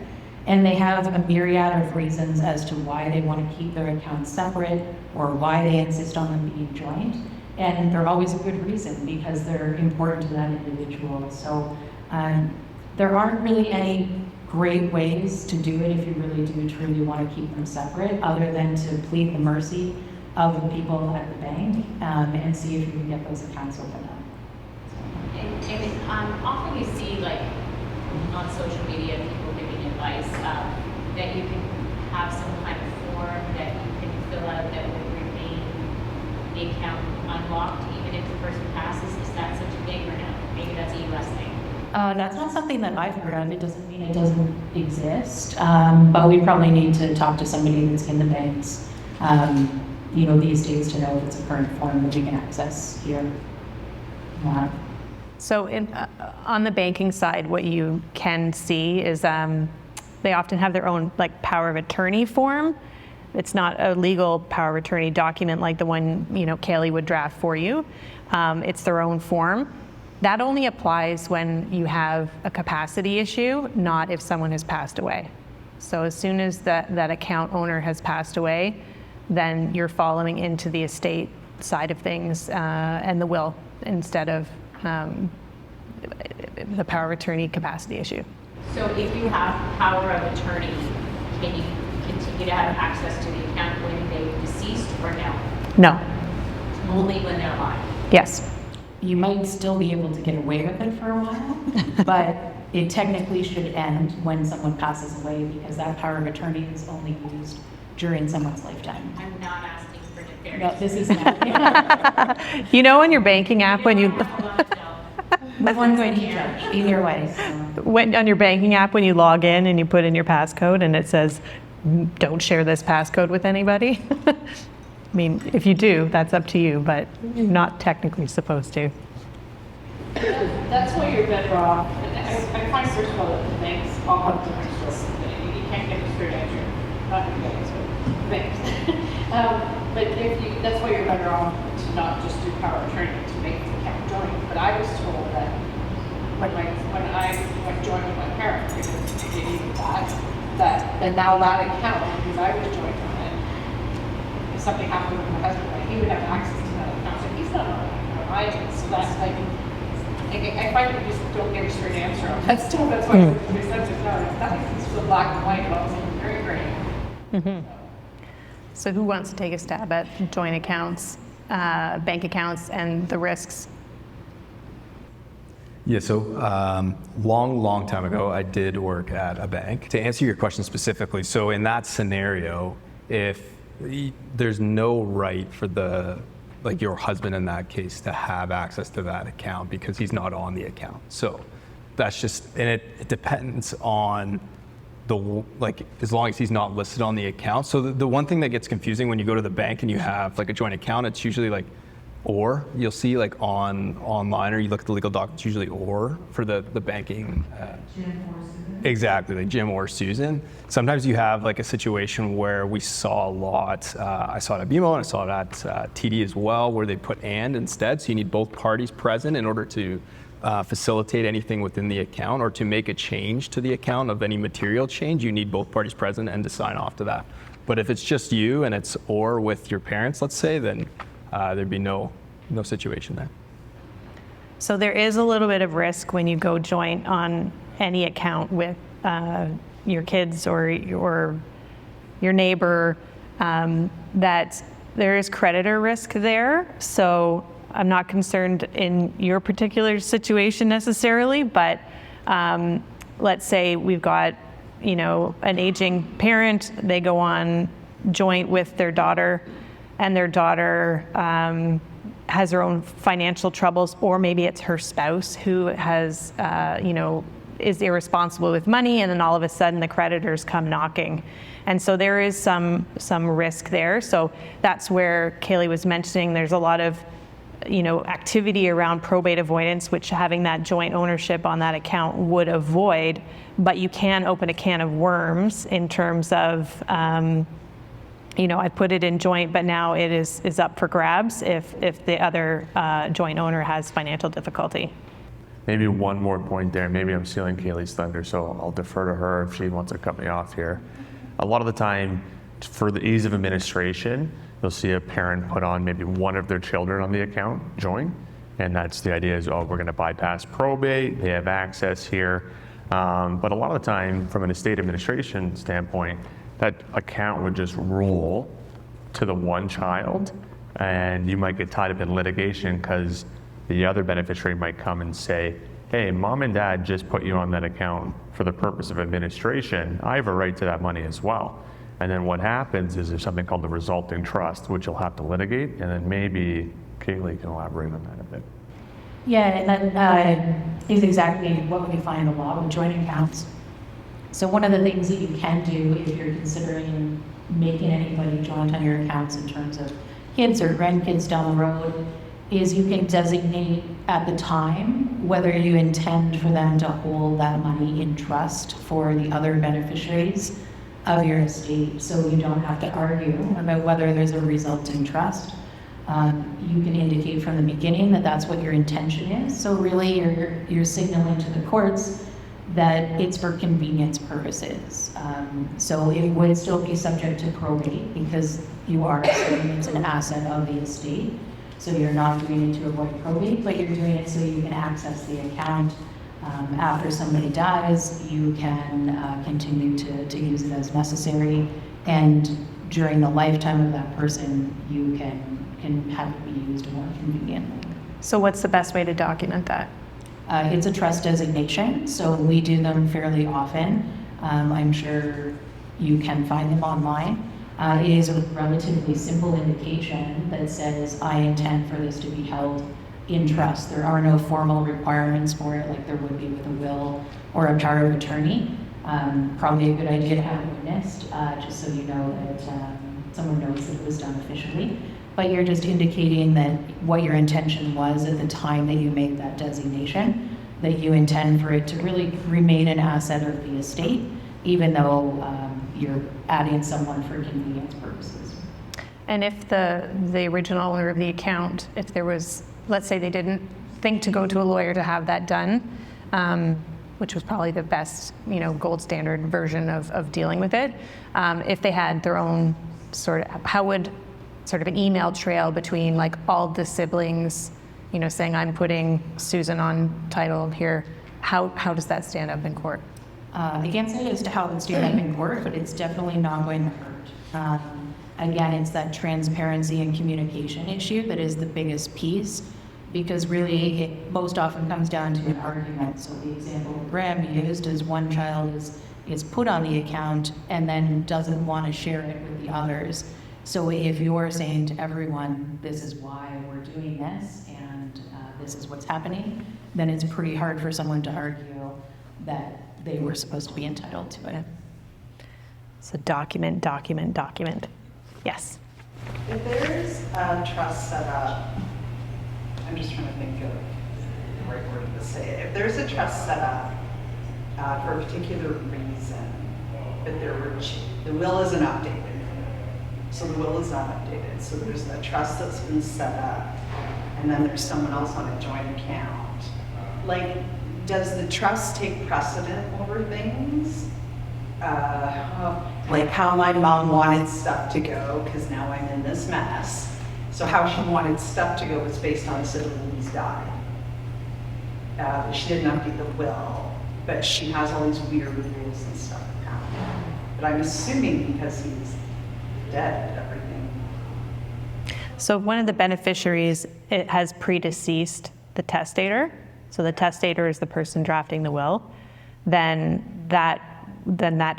And they have a myriad of reasons as to why they want to keep their accounts separate or why they insist on them being joint. And they're always a good reason because they're important to that individual. So there aren't really any great ways to do it if you really do truly want to keep them separate, other than to plead the mercy of the people at the bank and see if you can get those accounts opened up. And often you see, like, on social media, people giving advice that you can have some kind of form that you can fill out that would remain the account unlocked even if the person passes. Is that such a thing or no? Maybe that's a US thing. That's not something that I've heard of. It doesn't mean it doesn't exist, but we probably need to talk to somebody that's in the banks, these days to know if it's a current form that we can access here. So on the banking side, what you can see is they often have their own power of attorney form. It's not a legal power of attorney document like the one Kaylee would draft for you. It's their own form. That only applies when you have a capacity issue, not if someone has passed away. So as soon as that account owner has passed away, then you're following into the estate side of things and the will instead of the power of attorney capacity issue. So if you have power of attorney, can you continue to have access to the account when they're deceased or no? No. Only when they're alive? Yes. You might still be able to get away with it for a while, but it technically should end when someone passes away because that power of attorney is only used during someone's lifetime. I'm not asking for No, nefarious. this is not. You know on your banking app when you But one's going to judge either way. So. on your banking app when you log in and you put in your passcode and it says don't share this passcode with anybody. I mean, if you do, that's up to you, but you're not technically supposed to. That's why you're better off, and I find first of all that the banks all have different strokes. You can't get a straight answer, not the banks, but banks. But that's why you're better off to not just do power of attorney to make the account joint. But I was told that when I went joint with my parents, because they needed that now that account, because I was joined on it, if something happened with my husband, like, he would have access to that account. So he's not on that account, I am. So that's like, I find that you just don't get a straight answer on that still. That's why they said it now. It's still black and white, but it's very gray. So who wants to take a stab at joint accounts, bank accounts, and the risks? Yeah, so long time ago, I did work at a bank. To answer your question specifically, so in that scenario, if there's no right for your husband in that case to have access to that account because he's not on the account. So that's just, and it depends on as long as he's not listed on the account. So the one thing that gets confusing when you go to the bank and you have like a joint account, it's usually or you'll see online or you look at the legal doc, it's usually or for the banking. Jim or Susan. Exactly, like Jim or Susan. Sometimes you have a situation where we saw a lot, I saw it at BMO and I saw it at TD as well, where they put and instead, so you need both parties present in order to facilitate anything within the account or to make a change to the account of any material change, you need both parties present and to sign off to that. But if it's just you and it's or with your parents, let's say, then there'd be no situation there. So there is a little bit of risk when you go joint on any account with your kids or your neighbor, that there is creditor risk there. So I'm not concerned in your particular situation necessarily, but let's say we've got, an aging parent, they go on joint with their daughter, and their daughter has her own financial troubles, or maybe it's her spouse who has, is irresponsible with money, and then all of a sudden the creditors come knocking. And so there is some risk there. So that's where Kaylee was mentioning there's a lot of activity around probate avoidance, which having that joint ownership on that account would avoid, but you can open a can of worms in terms of, I put it in joint, but now it is up for grabs if the other joint owner has financial difficulty. Maybe one more point there. Maybe I'm stealing Kaylee's thunder, so I'll defer to her if she wants to cut me off here. A lot of the time, for the ease of administration, you'll see a parent put on maybe one of their children on the account, join, and that's the idea is, we're going to bypass probate, they have access here. But a lot of the time, from an estate administration standpoint, that account would just roll to the one child, and you might get tied up in litigation because the other beneficiary might come and say, hey, mom and dad just put you on that account for the purpose of administration. I have a right to that money as well. And then what happens is there's something called the resulting trust, which you'll have to litigate, and then maybe Kaylee can elaborate on that a bit. Yeah, and that is exactly what we find a lot with joint accounts. So one of the things that you can do if you're considering making anybody joint on your accounts in terms of kids or grandkids down the road is you can designate at the time whether you intend for them to hold that money in trust for the other beneficiaries of your estate, so you don't have to argue about whether there's a resulting trust. You can indicate from the beginning that that's what your intention is. So really you're signaling to the courts that it's for convenience purposes. So it would still be subject to probate because you are assuming it's an asset of the estate. So you're not doing it to avoid probate, but you're doing it so you can access the account. After somebody dies, you can continue to use it as necessary. And during the lifetime of that person, you can have it be used more conveniently. So what's the best way to document that? It's a trust designation, so we do them fairly often. I'm sure you can find them online. It is a relatively simple indication that says, I intend for this to be held in trust. There are no formal requirements for it like there would be with a will or a power of attorney. Probably a good idea to have it witnessed, just so you know that someone knows that it was done officially. But you're just indicating that what your intention was at the time that you made that designation, that you intend for it to really remain an asset of the estate, even though you're adding someone for convenience purposes. And if the original owner of the account, if there was, let's say they didn't think to go to a lawyer to have that done, which was probably the best, gold standard version of dealing with it, if they had their own how would sort of an email trail between like all the siblings, saying I'm putting Susan on title here, how does that stand up in court? I can't say as to how it's doing up in court, but it's definitely not going to hurt. Again, it's that transparency and communication issue that is the biggest piece, because really it most often comes down to an argument. So the example Graham used is one child is put on the account and then doesn't want to share it with the others. So if you're saying to everyone, this is why we're doing this and this is what's happening, then it's pretty hard for someone to argue that they were supposed to be entitled to it. So document, document, document. Yes. If there's a trust set up, I'm just trying to think of the right word to say it. If there's a trust set up for a particular reason, but the will isn't updated. So the will is not updated. So there's a trust that's been set up, and then there's someone else on a joint account. Like, does the trust take precedent over things? Like how my mom wanted stuff to go, because now I'm in this mess. So how she wanted stuff to go was based on siblings died. She didn't update the will, but she has all these weird rules and stuff now. But I'm assuming because he's dead, everything. So if one of the beneficiaries, it has predeceased the testator, so the testator is the person drafting the will, then that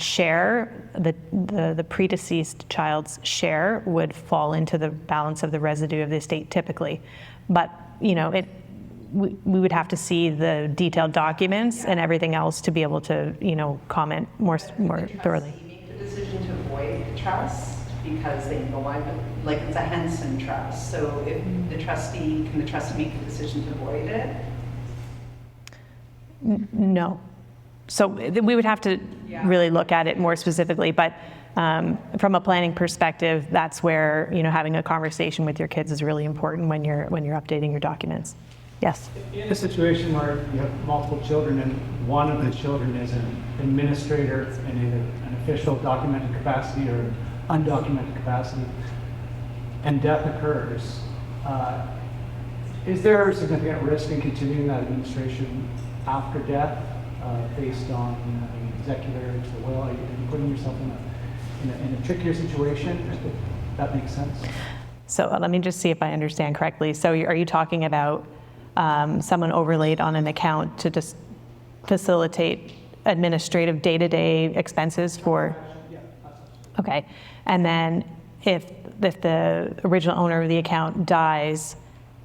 share, the predeceased child's share would fall into the balance of the residue of the estate typically. But, we would have to see the detailed documents and everything else to be able to, comment more thoroughly. You make the decision to avoid the trust because they know like it's a Henson trust. So if the trustee, can the trustee make the decision to avoid it? No. So we would have to really look at it more specifically, but from a planning perspective, that's where having a conversation with your kids is really important when you're updating your documents. Yes. In a situation where you have multiple children and one of the children is an administrator in either an official documented capacity or undocumented capacity, and death occurs, is there a significant risk in continuing that administration after death? Based on an executor to the will, are you putting yourself in a trickier situation? If that makes sense. So let me just see if I understand correctly. So are you talking about someone overlaid on an account to just facilitate administrative day-to-day expenses for? Yeah. Okay, and then if the original owner of the account dies,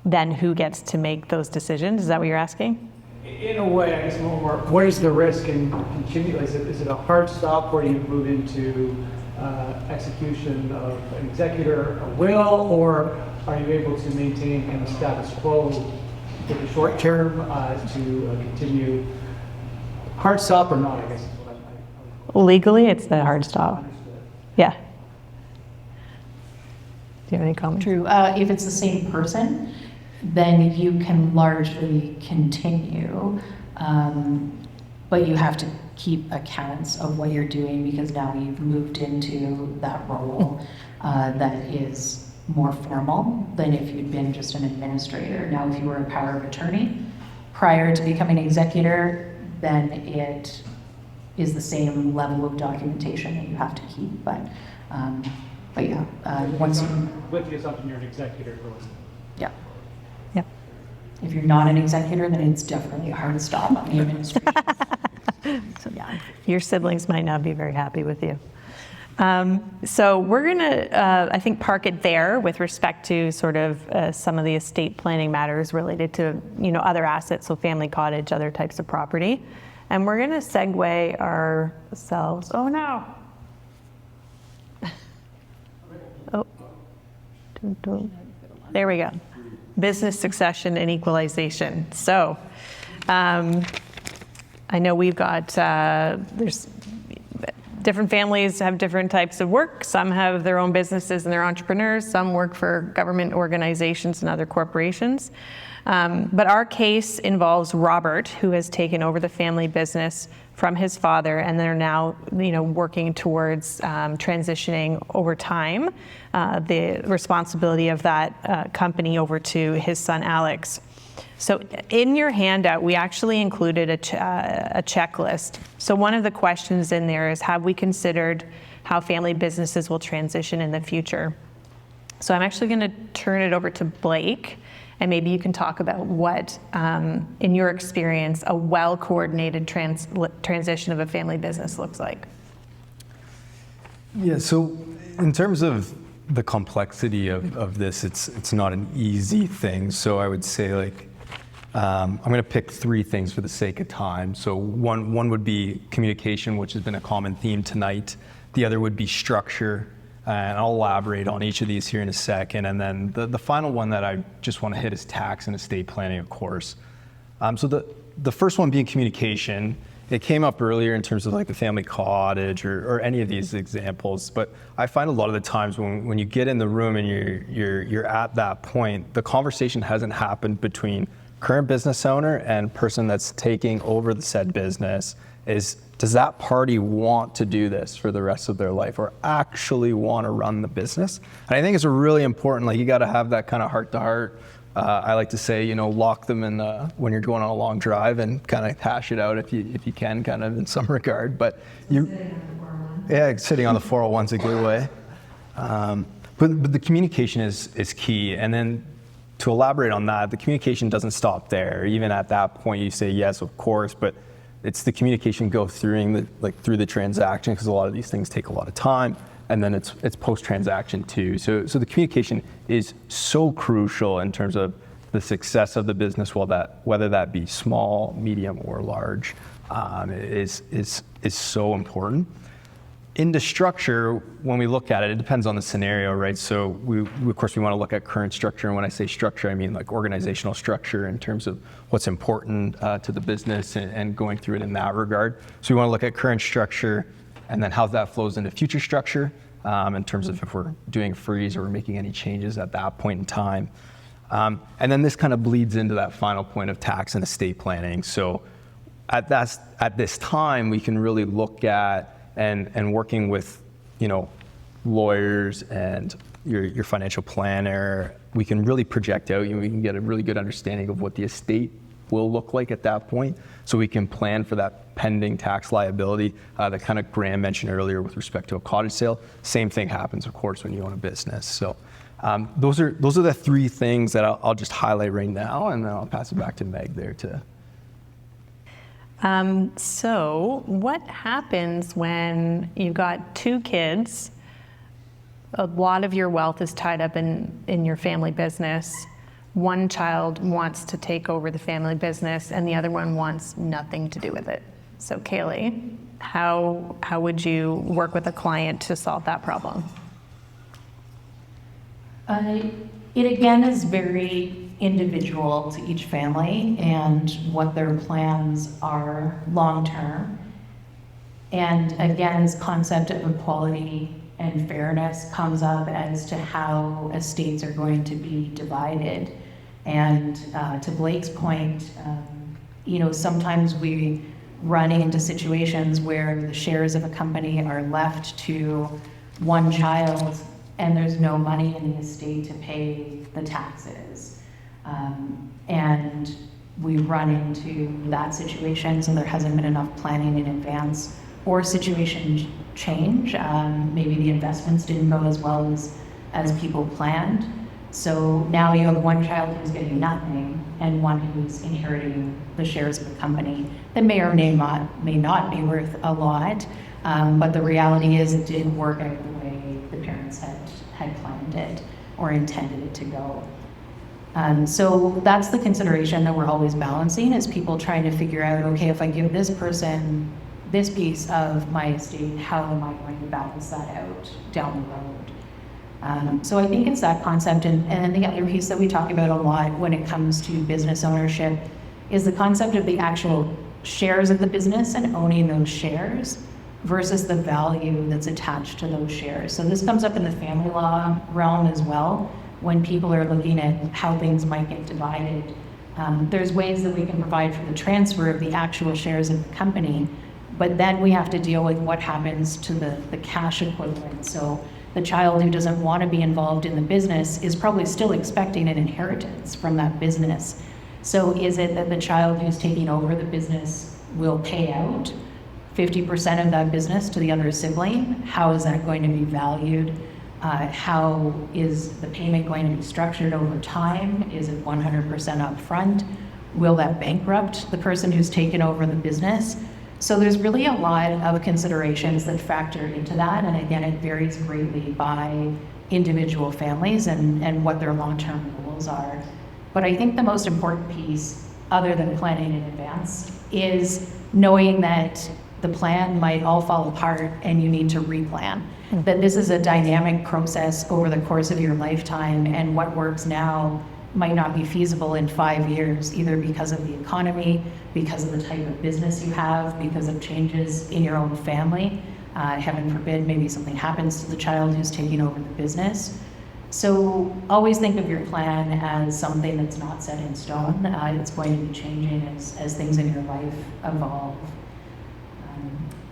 then who gets to make those decisions? Is that what you're asking? In a way, I guess more, what is the risk in continuing? Is it a hard stop where you move into execution of an executor, a will, or are you able to maintain kind of status quo for the short term to continue? Hard stop or not, I guess is what I Legally, it's the hard stop. understood. Yeah. Do you have any comments? True. If it's the same person, then you can largely continue, but you have to keep accounts of what you're doing because now you've moved into that role that is more formal than if you'd been just an administrator. Now, if you were a power of attorney prior to becoming executor, then it is the same level of documentation that you have to keep. But yeah, once you... With the assumption you're an executor. Yeah. Yeah. If you're not an executor, then it's definitely a hard stop on the administration. So yeah, your siblings might not be very happy with you. So we're gonna, I think, park it there with respect to sort of some of the estate planning matters related to, other assets, so family cottage, other types of property. And we're gonna segue ourselves, oh no. Oh, there we go. Business succession and equalization. So, I know we've got, there's different families have different types of work. Some have their own businesses and they're entrepreneurs. Some work for government organizations and other corporations. But our case involves Robert, who has taken over the family business from his father, and they're now, working towards transitioning over time the responsibility of that company over to his son Alex. So in your handout, we actually included a checklist. So one of the questions in there is, have we considered how family businesses will transition in the future? So I'm actually going to turn it over to Blake, and maybe you can talk about what, in your experience, a well-coordinated transition of a family business looks like. Yeah, so in terms of the complexity of this, it's not an easy thing. So I would say, I'm going to pick three things for the sake of time. So one would be communication, which has been a common theme tonight. The other would be structure, and I'll elaborate on each of these here in a second. And then the final one that I just want to hit is tax and estate planning, of course. So the first one being communication. It came up earlier in terms of the family cottage or any of these examples, but I find a lot of the times when you get in the room and you're at that point, the conversation hasn't happened between current business owner and person that's taking over the said business. Does that party want to do this for the rest of their life or actually want to run the business? And I think it's really important, you got to have that kind of heart to heart. I like to say, lock them in when you're going on a long drive and kind of hash it out if you can, kind of in some regard. But sitting on the 401 is a good way. But the communication is key. And then to elaborate on that, the communication doesn't stop there. Even at that point, you say yes, of course, but it's the communication go through the transaction, because a lot of these things take a lot of time. And then it's post-transaction too. So the communication is so crucial in terms of the success of the business, whether that be small, medium, or large, is so important. In the structure, when we look at it, it depends on the scenario, right? So of course we want to look at current structure, and when I say structure, I mean organizational structure in terms of what's important to the business and going through it in that regard. So we want to look at current structure, and then how that flows into future structure in terms of if we're doing freeze or we're making any changes at that point in time. And then this kind of bleeds into that final point of tax and estate planning. So at this time, we can really look at and working with lawyers and your financial planner, we can really project out, we can get a really good understanding of what the estate will look like at that point, so we can plan for that pending tax liability that kind of Graham mentioned earlier with respect to a cottage sale. Same thing happens, of course, when you own a business. So those are the three things that I'll just highlight right now, and then I'll pass it back to Meg there to. So what happens when you've got two kids, a lot of your wealth is tied up in your family business, one child wants to take over the family business and the other one wants nothing to do with it? So Kaylee, how would you work with a client to solve that problem? It again is very individual to each family and what their plans are long term. And again, this concept of equality and fairness comes up as to how estates are going to be divided. And to Blake's point, sometimes we run into situations where the shares of a company are left to one child and there's no money in the estate to pay the taxes. And we run into that situation, so there hasn't been enough planning in advance, or situations change. Maybe the investments didn't go as well as people planned. So now you have one child who's getting nothing and one who's inheriting the shares of the company that may or may not be worth a lot. But the reality is it didn't work out the way the parents had planned it or intended it to go. So that's the consideration that we're always balancing, is people trying to figure out, okay, if I give this person this piece of my estate, how am I going to balance that out down the road? So I think it's that concept, and then the other piece that we talk about a lot when it comes to business ownership is the concept of the actual shares of the business and owning those shares versus the value that's attached to those shares. So this comes up in the family law realm as well, when people are looking at how things might get divided. There's ways that we can provide for the transfer of the actual shares of the company, but then we have to deal with what happens to the cash equivalent. So the child who doesn't want to be involved in the business is probably still expecting an inheritance from that business. So is it that the child who's taking over the business will pay out 50% of that business to the other sibling? How is that going to be valued? How is the payment going to be structured over time? Is it 100% upfront? Will that bankrupt the person who's taken over the business? So there's really a lot of considerations that factor into that. And again, it varies greatly by individual families and what their long-term goals are. But I think the most important piece, other than planning in advance, is knowing that the plan might all fall apart and you need to replan. That this is a dynamic process over the course of your lifetime, and what works now might not be feasible in 5 years, either because of the economy, because of the type of business you have, because of changes in your own family. Heaven forbid, maybe something happens to the child who's taking over the business. So always think of your plan as something that's not set in stone. It's going to be changing as things in your life evolve.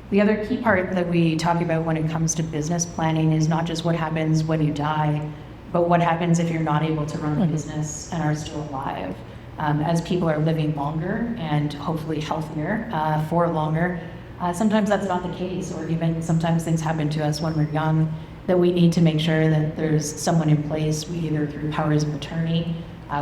The other key part that we talk about when it comes to business planning is not just what happens when you die, but what happens if you're not able to run a business and are still alive. As people are living longer and hopefully healthier for longer, sometimes that's not the case, or even sometimes things happen to us when we're young that we need to make sure that there's someone in place, either through powers of attorney,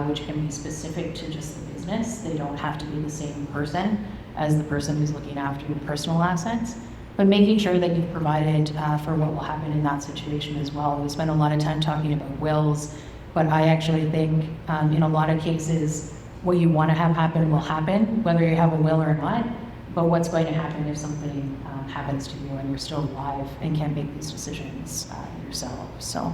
which can be specific to just the business. They don't have to be the same person as the person who's looking after your personal assets, but making sure that you've provided for what will happen in that situation as well. We spend a lot of time talking about wills, but I actually think in a lot of cases, what you want to have happen will happen, whether you have a will or not, but what's going to happen if something happens to you and you're still alive and can't make these decisions yourself. So.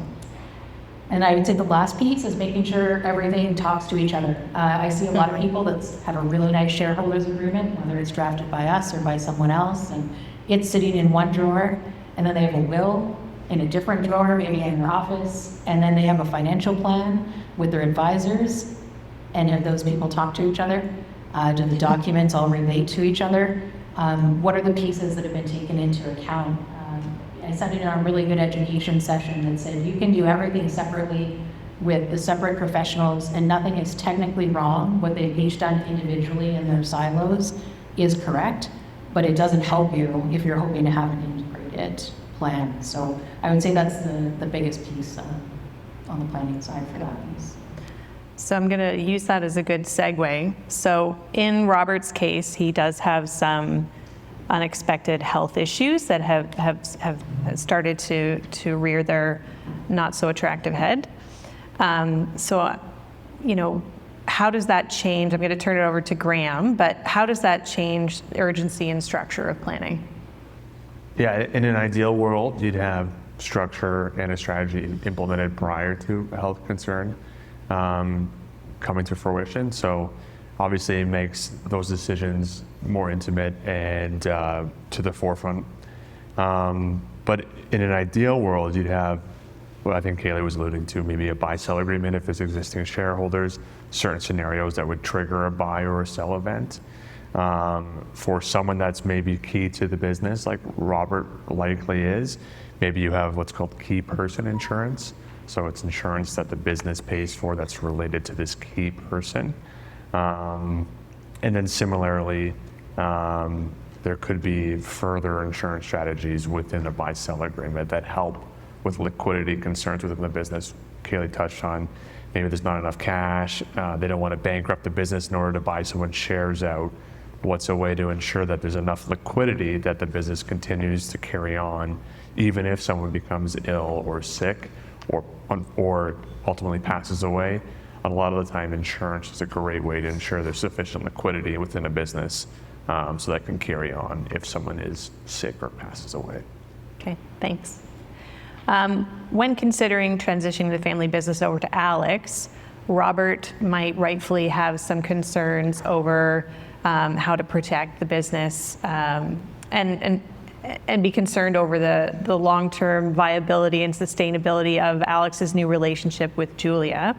And I would say the last piece is making sure everything talks to each other. I see a lot of people that have a really nice shareholders agreement, whether it's drafted by us or by someone else, and it's sitting in one drawer, and then they have a will in a different drawer, maybe in their office, and then they have a financial plan with their advisors, and have those people talk to each other? Do the documents all relate to each other? What are the pieces that have been taken into account? I sat in a really good education session that said you can do everything separately with the separate professionals and nothing is technically wrong. What they've each done individually in their silos is correct, but it doesn't help you if you're hoping to have an integrated plan. So I would say that's the biggest piece on the planning side for that piece. So I'm going to use that as a good segue. So in Robert's case, he does have some unexpected health issues that have started to rear their not so attractive head. So, how does that change? I'm going to turn it over to Graham, but how does that change the urgency and structure of planning? Yeah, in an ideal world, you'd have structure and a strategy implemented prior to a health concern coming to fruition. So obviously it makes those decisions more intimate and to the forefront. But in an ideal world, you'd have, what I think Kaylee was alluding to, maybe a buy-sell agreement if there's existing shareholders, certain scenarios that would trigger a buy or a sell event. For someone that's maybe key to the business, like Robert likely is, maybe you have what's called key person insurance. So it's insurance that the business pays for that's related to this key person. And then similarly, there could be further insurance strategies within a buy-sell agreement that help with liquidity concerns within the business Kaylee touched on, maybe there's not enough cash, they don't want to bankrupt the business in order to buy someone's shares out. What's a way to ensure that there's enough liquidity that the business continues to carry on, even if someone becomes ill or sick or ultimately passes away? A lot of the time, insurance is a great way to ensure there's sufficient liquidity within a business so that can carry on if someone is sick or passes away. Okay, thanks. When considering transitioning the family business over to Alex, Robert might rightfully have some concerns over how to protect the business and be concerned over the long-term viability and sustainability of Alex's new relationship with Julia.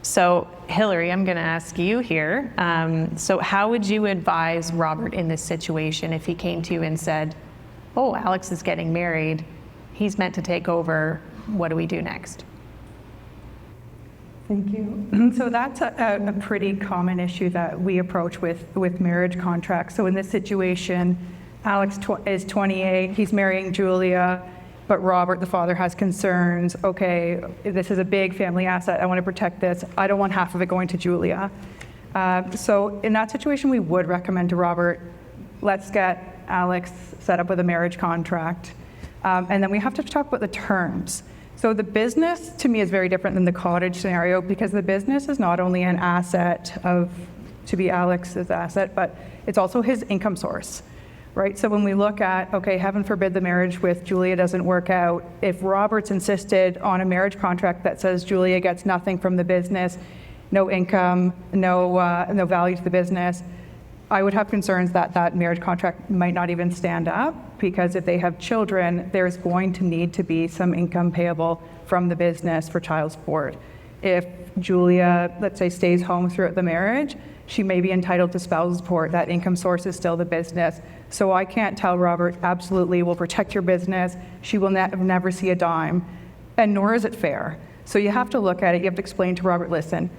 So Hillary, I'm going to ask you here. So how would you advise Robert in this situation if he came to you and said, oh, Alex is getting married, he's meant to take over, what do we do next? Thank you. So that's a pretty common issue that we approach with marriage contracts. So in this situation, Alex is 28, he's marrying Julia, but Robert, the father, has concerns. Okay, this is a big family asset, I want to protect this, I don't want half of it going to Julia. So in that situation, we would recommend to Robert, let's get Alex set up with a marriage contract. And then we have to talk about the terms. So the business, to me, is very different than the cottage scenario, because the business is not only an asset to be Alex's asset, but it's also his income source, right? So when we look at, okay, heaven forbid the marriage with Julia doesn't work out, if Robert's insisted on a marriage contract that says Julia gets nothing from the business, no income, no value to the business, I would have concerns that that marriage contract might not even stand up, because if they have children, there's going to need to be some income payable from the business for child support. If Julia, let's say, stays home throughout the marriage, she may be entitled to spousal support. That income source is still the business. So I can't tell Robert, absolutely, we'll protect your business, she will never see a dime, and nor is it fair. So you have to look at it, you have to explain to Robert, listen,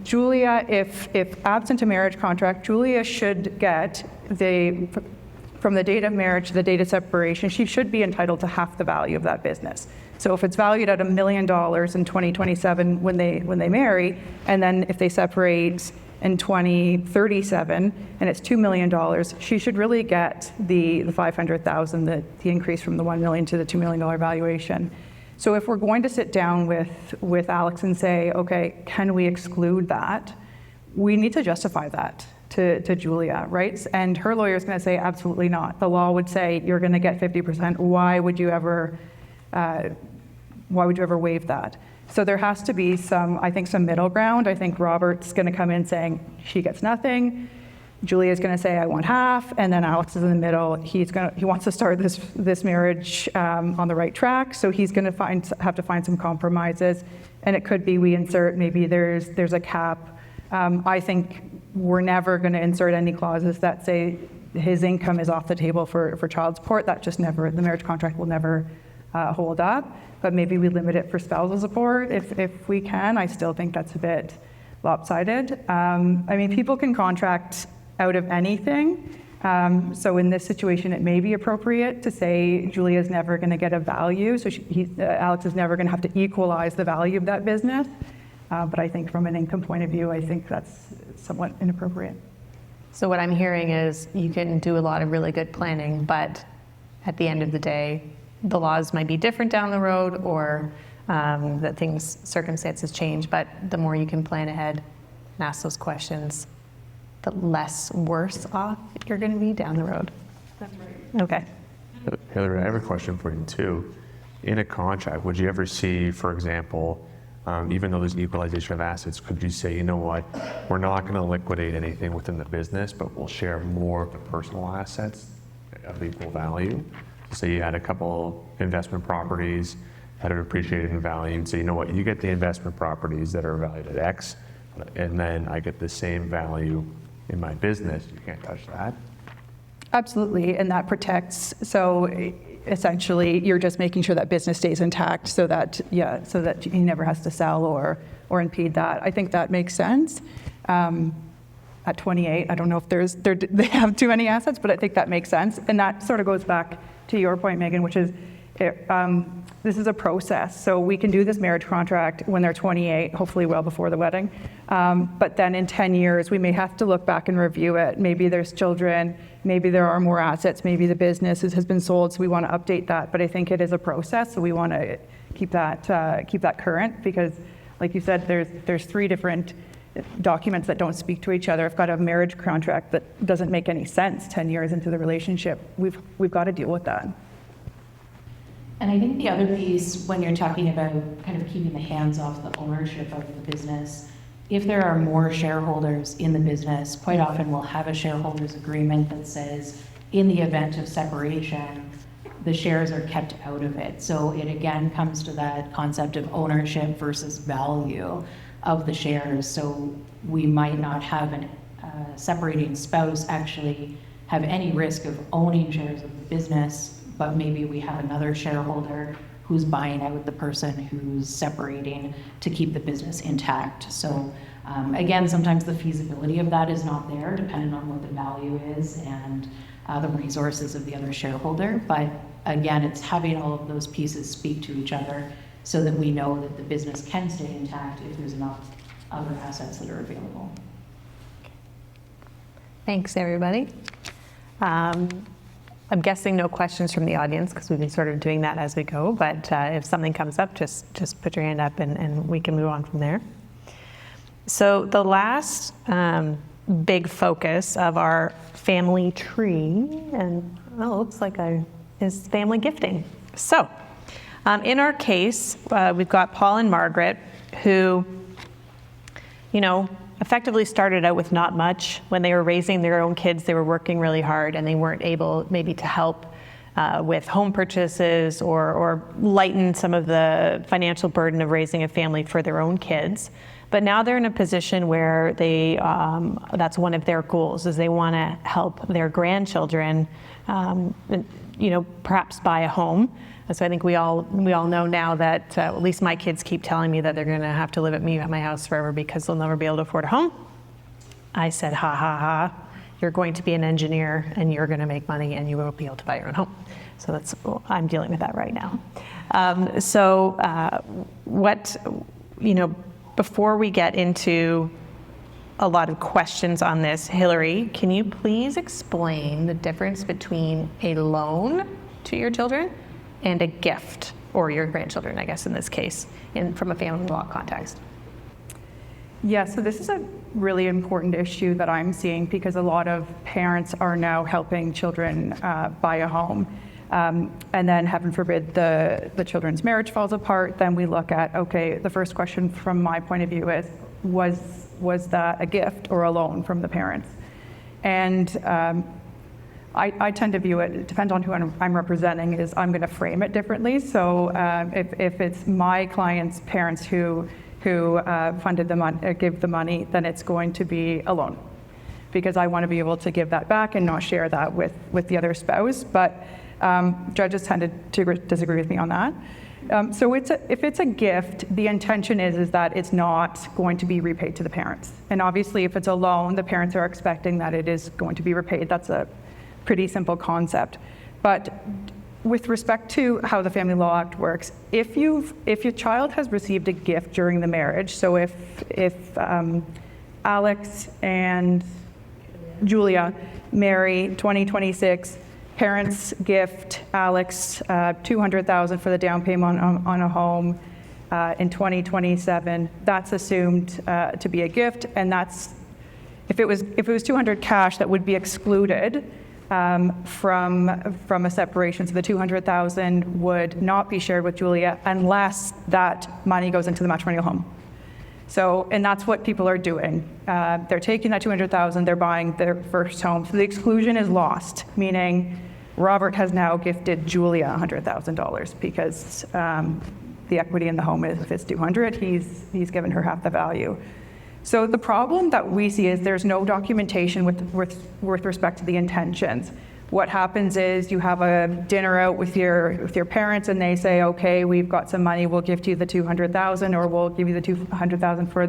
Julia, if absent a marriage contract, Julia should get from the date of marriage to the date of separation, she should be entitled to half the value of that business. So if it's valued at $1 million in 2027 when they marry, and then if they separate in 2037 and it's $2 million, she should really get the $500,000, the increase from the $1 million to the $2 million valuation. So if we're going to sit down with Alex and say, okay, can we exclude that? We need to justify that to Julia, right? And her lawyer is going to say, absolutely not. The law would say you're going to get 50%. Why would you ever waive that? So there has to be some middle ground. I think Robert's going to come in saying she gets nothing. Julia's going to say, I want half, and then Alex is in the middle. He wants to start this marriage on the right track, so he's going to have to find some compromises, and it could be we insert, maybe there's a cap. I think we're never going to insert any clauses that say his income is off the table for child support. That just never, the marriage contract will never hold up, but maybe we limit it for spousal support if we can. I still think that's a bit lopsided. I mean, people can contract out of anything. So in this situation, it may be appropriate to say Julia's never going to get a value, so Alex is never going to have to equalize the value of that business. But I think from an income point of view, I think that's somewhat inappropriate. So what I'm hearing is you can do a lot of really good planning, but at the end of the day, the laws might be different down the road, or that circumstances change, but the more you can plan ahead and ask those questions, the less worse off you're going to be down the road. That's right. Okay. Hillary, I have a question for you too. In a contract, would you ever see, for example, even though there's equalization of assets, could you say, you know what, we're not going to liquidate anything within the business, but we'll share more of the personal assets of equal value? So you had a couple investment properties that have appreciated in value, and say, you know what, you get the investment properties that are valued at X, and then I get the same value in my business. You can't touch that. Absolutely, and that protects, so essentially you're just making sure that business stays intact so that he never has to sell or impede that. I think that makes sense. At 28, I don't know if they have too many assets, but I think that makes sense. And that sort of goes back to your point, Megan, which is this is a process. So we can do this marriage contract when they're 28, hopefully well before the wedding. But then in 10 years, we may have to look back and review it. Maybe there's children, maybe there are more assets, maybe the business has been sold, so we want to update that. But I think it is a process, so we want to keep that current, because like you said, there's 3 different documents that don't speak to each other. I've got a marriage contract that doesn't make any sense 10 years into the relationship. We've got to deal with that. And I think the other piece, when you're talking about kind of keeping the hands off the ownership of the business, if there are more shareholders in the business, quite often we'll have a shareholders agreement that says, in the event of separation, the shares are kept out of it. So it again comes to that concept of ownership versus value of the shares. So we might not have a separating spouse actually have any risk of owning shares of the business, but maybe we have another shareholder who's buying out the person who's separating to keep the business intact. So again, sometimes the feasibility of that is not there, depending on what the value is and the resources of the other shareholder. But again, it's having all of those pieces speak to each other so that we know that the business can stay intact if there's enough other assets that are available. Thanks, everybody. I'm guessing no questions from the audience because we've been sort of doing that as we go, but if something comes up, just put your hand up and we can move on from there. So the last big focus of our family tree, and well, it looks like is family gifting. So in our case, we've got Paul and Margaret who, effectively started out with not much. When they were raising their own kids, they were working really hard and they weren't able maybe to help with home purchases or lighten some of the financial burden of raising a family for their own kids. But now they're in a position where they, that's one of their goals, is they want to help their grandchildren, perhaps buy a home. So I think we all know now that at least my kids keep telling me that they're going to have to live at my house forever because they'll never be able to afford a home. I said, ha ha ha, you're going to be an engineer and you're going to make money and you won't be able to buy your own home. So I'm dealing with that right now. Before we get into a lot of questions on this, Hillary, can you please explain the difference between a loan to your children and a gift, or your grandchildren, I guess in this case, from a family law context? Yeah, so this is a really important issue that I'm seeing because a lot of parents are now helping children buy a home. And then, heaven forbid, the children's marriage falls apart, then we look at, okay, the first question from my point of view is, was that a gift or a loan from the parents? And I tend to view it depends on who I'm representing, is I'm going to frame it differently. So if it's my client's parents who funded the money, give the money, then it's going to be a loan, because I want to be able to give that back and not share that with the other spouse. But judges tended to disagree with me on that. So if it's a gift, the intention is that it's not going to be repaid to the parents. And obviously, if it's a loan, the parents are expecting that it is going to be repaid. That's a pretty simple concept. But with respect to how the Family Law Act works, if your child has received a gift during the marriage, so if Alex and Julia marry 2026, parents gift Alex $200,000 for the down payment on a home in 2027. That's assumed to be a gift, and that's if it was 200 cash, that would be excluded from a separation. So the 200,000 would not be shared with Julia unless that money goes into the matrimonial home. So, and that's what people are doing. They're taking that 200,000, they're buying their first home. So the exclusion is lost, meaning Robert has now gifted Julia $100,000 because the equity in the home is, if it's 200, he's given her half the value. So the problem that we see is there's no documentation with respect to the intentions. What happens is you have a dinner out with your parents and they say, okay, we've got some money, we'll give you the 200,000 or we'll give you the 200,000 for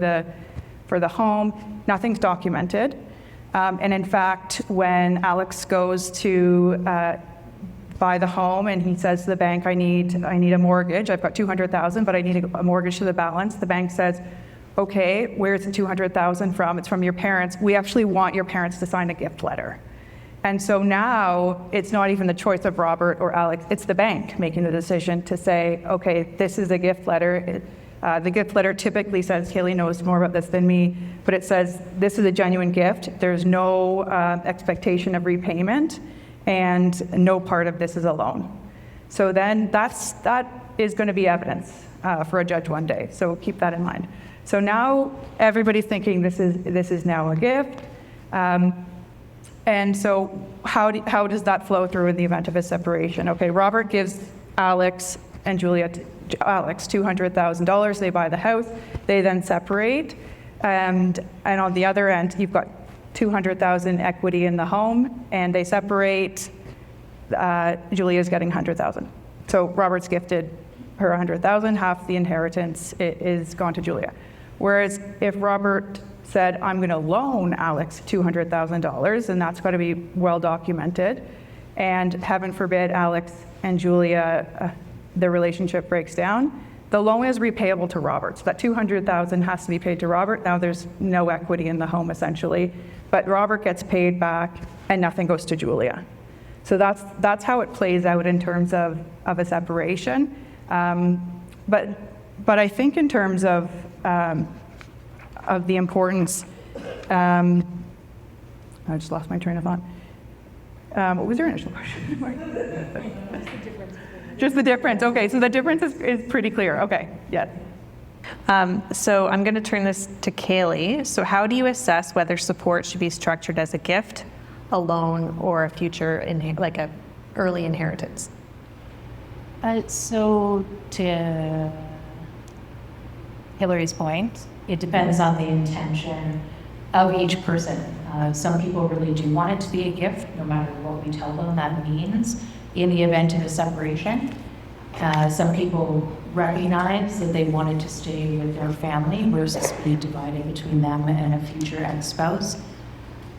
the home. Nothing's documented. And in fact, when Alex goes to buy the home and he says to the bank, I need a mortgage. I've got $200,000, but I need a mortgage to the balance. The bank says, okay, where's the $200,000 from? It's from your parents. We actually want your parents to sign a gift letter. And so now it's not even the choice of Robert or Alex, it's the bank making the decision to say, okay, this is a gift letter. The gift letter typically says, Kaylee knows more about this than me, but it says this is a genuine gift. There's no expectation of repayment, and no part of this is a loan. So then that is going to be evidence for a judge one day. So keep that in mind. So now everybody's thinking this is now a gift. And so how does that flow through in the event of a separation? Okay, Robert gives Alex and Julia, Alex $200,000. They buy the house. They then separate. And on the other end, you've got $200,000 equity in the home, and they separate. Julia's getting $100,000. So Robert's gifted her $100,000. Half the inheritance is gone to Julia. Whereas if Robert said, I'm going to loan Alex $200,000, and that's got to be well documented, and heaven forbid Alex and Julia, their relationship breaks down, the loan is repayable to Robert. So that $200,000 has to be paid to Robert. Now there's no equity in the home essentially, but Robert gets paid back and nothing goes to Julia. So that's how it plays out in terms of a separation. But I think in terms of the importance, I just lost my train of thought. What was your initial question? Just the difference. Okay, so the difference is pretty clear. Okay, yeah. So I'm going to turn this to Kaylee. So how do you assess whether support should be structured as a gift, a loan, or a future, like a early inheritance? So to Hillary's point, it depends on the intention of each person. Some people really do want it to be a gift, no matter what we tell them that means in the event of a separation. Some people recognize that they wanted to stay with their family versus be divided between them and a future ex-spouse.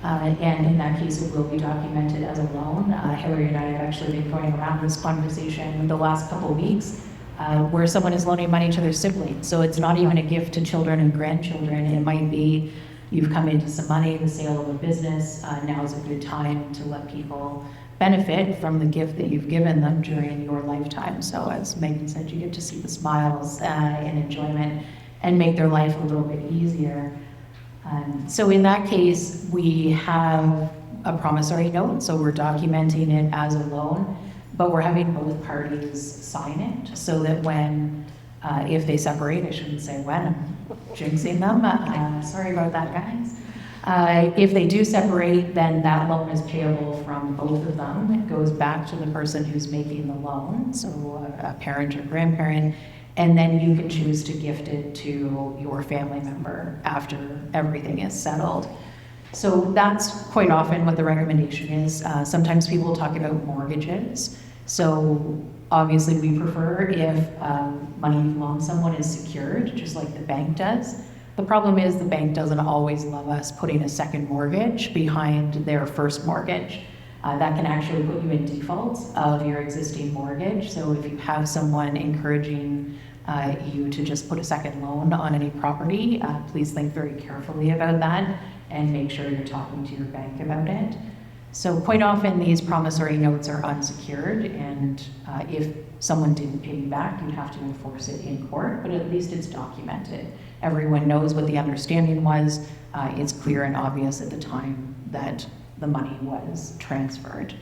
And in that case, it will be documented as a loan. Hillary and I have actually been going around this conversation the last couple of weeks where someone is loaning money to their siblings. So it's not even a gift to children and grandchildren. It might be you've come into some money, the sale of a business. Now is a good time to let people benefit from the gift that you've given them during your lifetime. So as Megan said, you get to see the smiles and enjoyment and make their life a little bit easier. So in that case, we have a promissory note, so we're documenting it as a loan, but we're having both parties sign it so that when, if they separate, I shouldn't say when, I'm jinxing them, sorry about that, guys. If they do separate, then that loan is payable from both of them. It goes back to the person who's making the loan, so a parent or grandparent, and then you can choose to gift it to your family member after everything is settled. So that's quite often what the recommendation is. Sometimes people talk about mortgages. So obviously we prefer if money you loan someone is secured, just like the bank does. The problem is the bank doesn't always love us putting a second mortgage behind their first mortgage. That can actually put you in default of your existing mortgage. So if you have someone encouraging you to just put a second loan on any property, please think very carefully about that and make sure you're talking to your bank about it. So quite often these promissory notes are unsecured, and if someone didn't pay you back, you'd have to enforce it in court, but at least it's documented. Everyone knows what the understanding was. It's clear and obvious at the time that the money was transferred.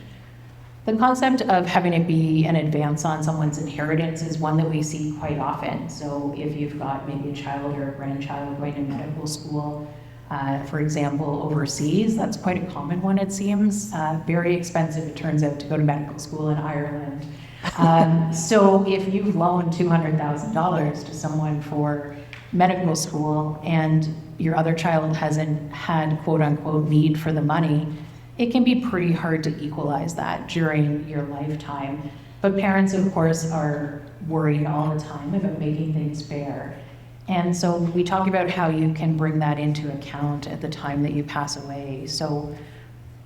The concept of having it be an advance on someone's inheritance is one that we see quite often. So if you've got maybe a child or a grandchild going to medical school, for example, overseas, that's quite a common one, it seems. Very expensive, it turns out, to go to medical school in Ireland. So if you've loaned $200,000 to someone for medical school and your other child hasn't had quote unquote need for the money, it can be pretty hard to equalize that during your lifetime. But parents, of course, are worried all the time about making things fair. And so we talk about how you can bring that into account at the time that you pass away. So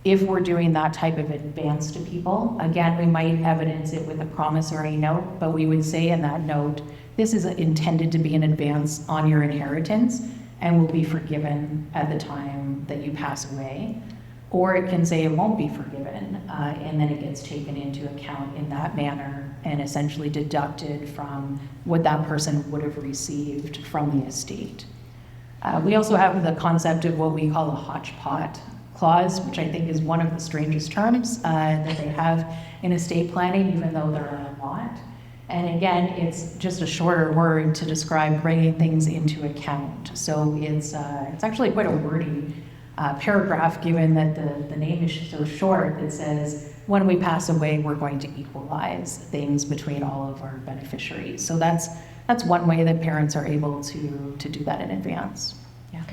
if we're doing that type of advance to people, again, we might evidence it with a promissory note, but we would say in that note, this is intended to be an advance on your inheritance and will be forgiven at the time that you pass away. Or it can say it won't be forgiven, and then it gets taken into account in that manner and essentially deducted from what that person would have received from the estate. We also have the concept of what we call a hodgepodge clause, which I think is one of the strangest terms that they have in estate planning, even though there are a lot. And again, it's just a shorter word to describe bringing things into account. So it's actually quite a wordy paragraph, given that the name is so short. It says, when we pass away, we're going to equalize things between all of our beneficiaries. So that's one way that parents are able to do that in advance. Yeah.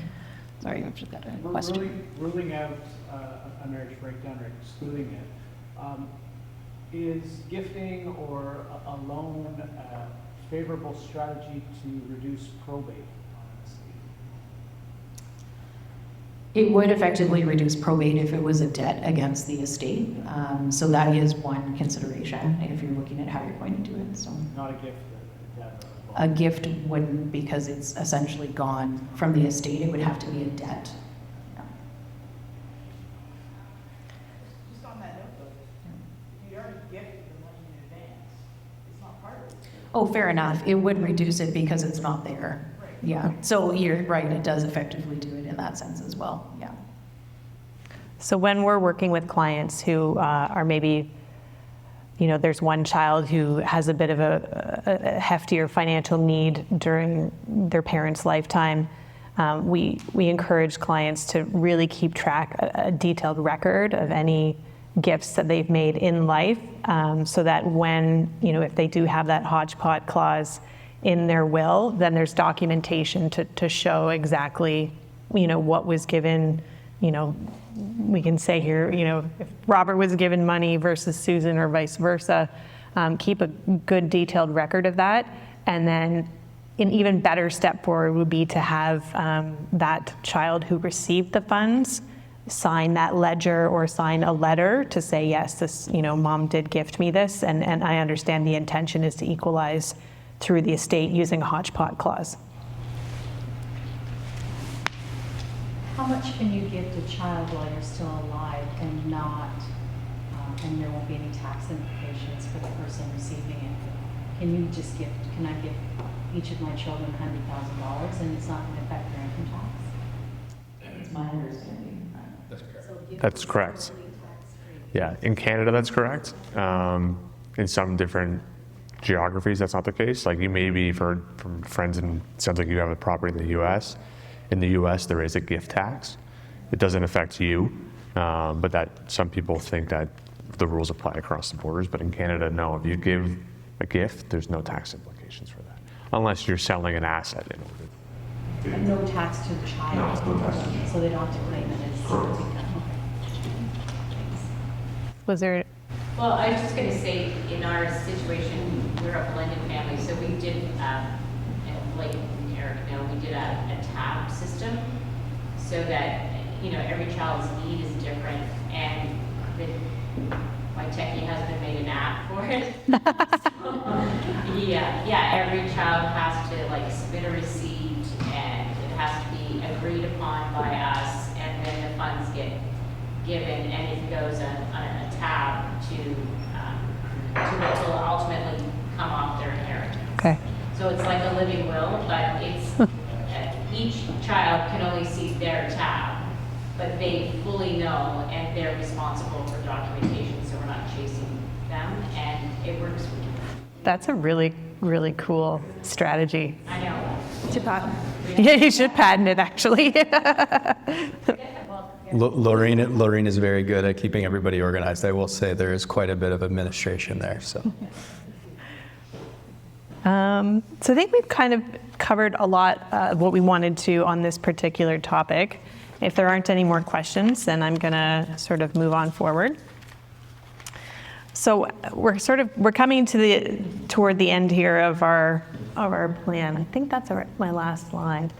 Sorry, I've just got a question. Ruling out a marriage breakdown or excluding it, is gifting or a loan a favorable strategy to reduce probate on an estate? It would effectively reduce probate if it was a debt against the estate. So that is one consideration if you're looking at how you're going to do it. So Not a gift, a debt. a gift wouldn't, because it's essentially gone from the estate. It would have to be a debt. Yeah. Just on that note, though, if you already gifted the money in advance, it's not part of it. Oh, fair enough. It would reduce it because it's not there. Right. Yeah. So you're right. It does effectively do it in that sense as well. Yeah. So when we're working with clients who are maybe, there's one child who has a bit of a heftier financial need during their parents' lifetime, we encourage clients to really keep track, a detailed record of any gifts that they've made in life, so that when, if they do have that hodgepodge clause in their will, then there's documentation to show exactly, what was given. We can say here, if Robert was given money versus Susan or vice versa, keep a good detailed record of that. And then an even better step forward would be to have that child who received the funds sign that ledger or sign a letter to say, yes, this, mom did gift me this, and I understand the intention is to equalize through the estate using a hodgepodge clause. How much can you gift a child while you're still alive and not, and there won't be any tax implications for the person receiving it? Can I gift each of my children $100,000 and it's not going to affect their income tax? It's my understanding. That's correct. Yeah, in Canada, that's correct. In some different geographies, that's not the case. Like you may be, from friends, and it sounds like you have a property in the U.S. In the U.S., there is a gift tax. It doesn't affect you, but that some people think that the rules apply across the borders. But in Canada, no. If you give a gift, there's no tax implications for that, unless you're selling an asset in order. And no tax to the child, so they don't have to claim it as income. Was there? Well, I was just going to say, in our situation, we're a blended family, so we did, and like Eric, we did a tab system, so that every child's need is different, and my techie husband made an app for it. Every child has to submit a receipt, and it has to be agreed upon by us, and then the funds get given, and it goes on a tab to what will ultimately come off their inheritance. Okay. So it's like a living will, but it's each child can only see their tab, but they fully know, and they're responsible for documentation, so we're not chasing them, and it works for them. That's a really, really cool strategy. I know. To patent. Yeah, you should patent it, actually. Lorraine is very good at keeping everybody organized. I will say there is quite a bit of administration there. So I think we've kind of covered a lot of what we wanted to on this particular topic. If there aren't any more questions, then I'm going to sort of move on forward. So we're coming toward the end here of our plan. I think that's my last slide.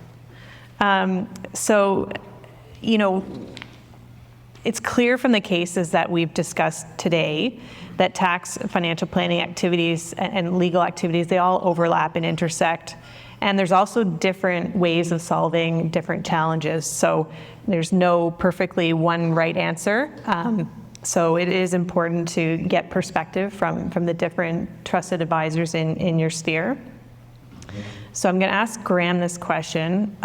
It's clear from the cases that we've discussed today that tax, financial planning activities, and legal activities, they all overlap and intersect. And there's also different ways of solving different challenges. So there's no perfectly one right answer. So it is important to get perspective from the different trusted advisors in your sphere. So I'm going to ask Graham this question.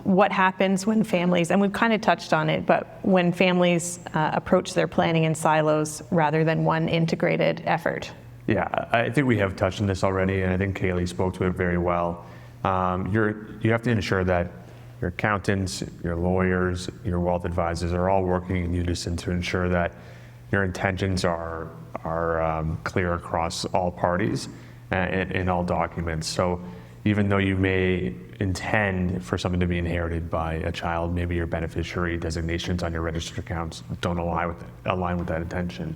What happens when families, and we've kind of touched on it, but when families approach their planning in silos rather than one integrated effort? Yeah, I think we have touched on this already, and I think Kaylee spoke to it very well. You have to ensure that your accountants, your lawyers, your wealth advisors are all working in unison to ensure that your intentions are clear across all parties and in all documents. So even though you may intend for something to be inherited by a child, maybe your beneficiary designations on your registered accounts don't align with that intention.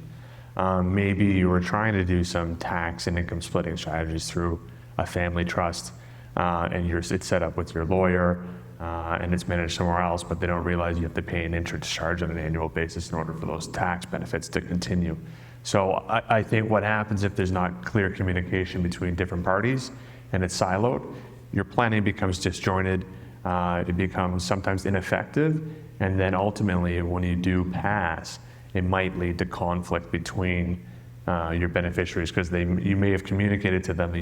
Maybe you were trying to do some tax and income splitting strategies through a family trust, and it's set up with your lawyer, and it's managed somewhere else, but they don't realize you have to pay an interest charge on an annual basis in order for those tax benefits to continue. So I think what happens if there's not clear communication between different parties and it's siloed, your planning becomes disjointed, it becomes sometimes ineffective, and then ultimately when you do pass, it might lead to conflict between your beneficiaries because you may have communicated to them,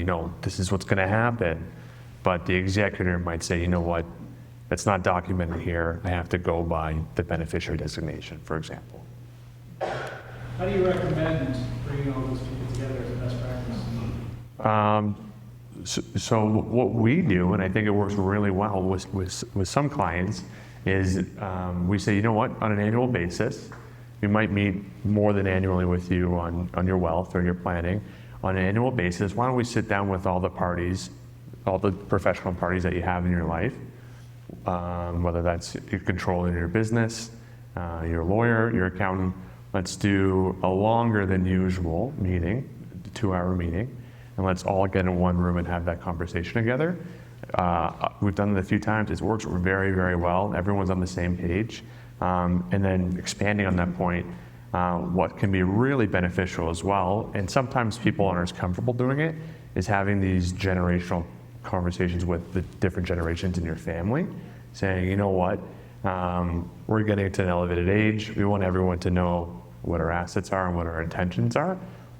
this is what's going to happen, but the executor might say, you know what, that's not documented here, I have to go by the beneficiary designation, for example. How do you recommend bringing all those people together as a best practice? So what we do, and I think it works really well with some clients, is we say, you know what, on an annual basis, we might meet more than annually with you on your wealth or your planning. On an annual basis, why don't we sit down with all the parties, all the professional parties that you have in your life, whether that's your controller in your business, your lawyer, your accountant. Let's do a longer than usual meeting, a 2-hour meeting, and let's all get in one room and have that conversation together. We've done it a few times. It works very, very well. Everyone's on the same page. And then expanding on that point, what can be really beneficial as well, and sometimes people aren't as comfortable doing it, is having these generational conversations with the different generations in your family, saying, you know what, we're getting to an elevated age. We want everyone to know what our assets are and what our intentions are.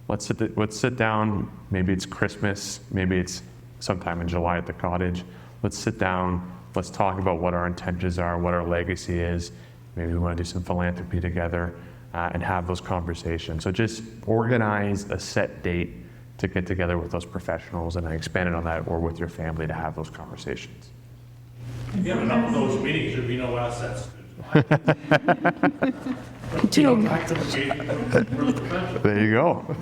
Let's sit down. Maybe it's Christmas. Maybe it's sometime in July at the cottage. Let's sit down. Let's talk about what our intentions are, what our legacy is. Maybe we want to do some philanthropy together and have those conversations. So just organize a set date to get together with those professionals, and I expanded on that, or with your family to have those conversations. If you have enough of those meetings, there'd be no assets. There you go.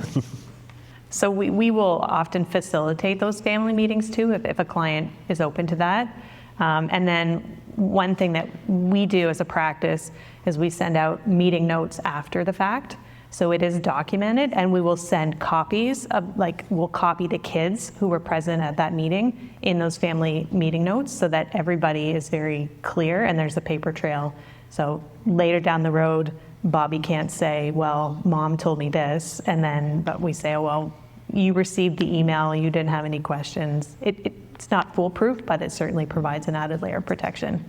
So we will often facilitate those family meetings too, if a client is open to that. And then one thing that we do as a practice is we send out meeting notes after the fact. So it is documented, and we will send copies of, we'll copy the kids who were present at that meeting in those family meeting notes so that everybody is very clear and there's a paper trail. So later down the road, Bobby can't say, well, mom told me this, but we say, oh, well, you received the email, you didn't have any questions. It's not foolproof, but it certainly provides an added layer of protection.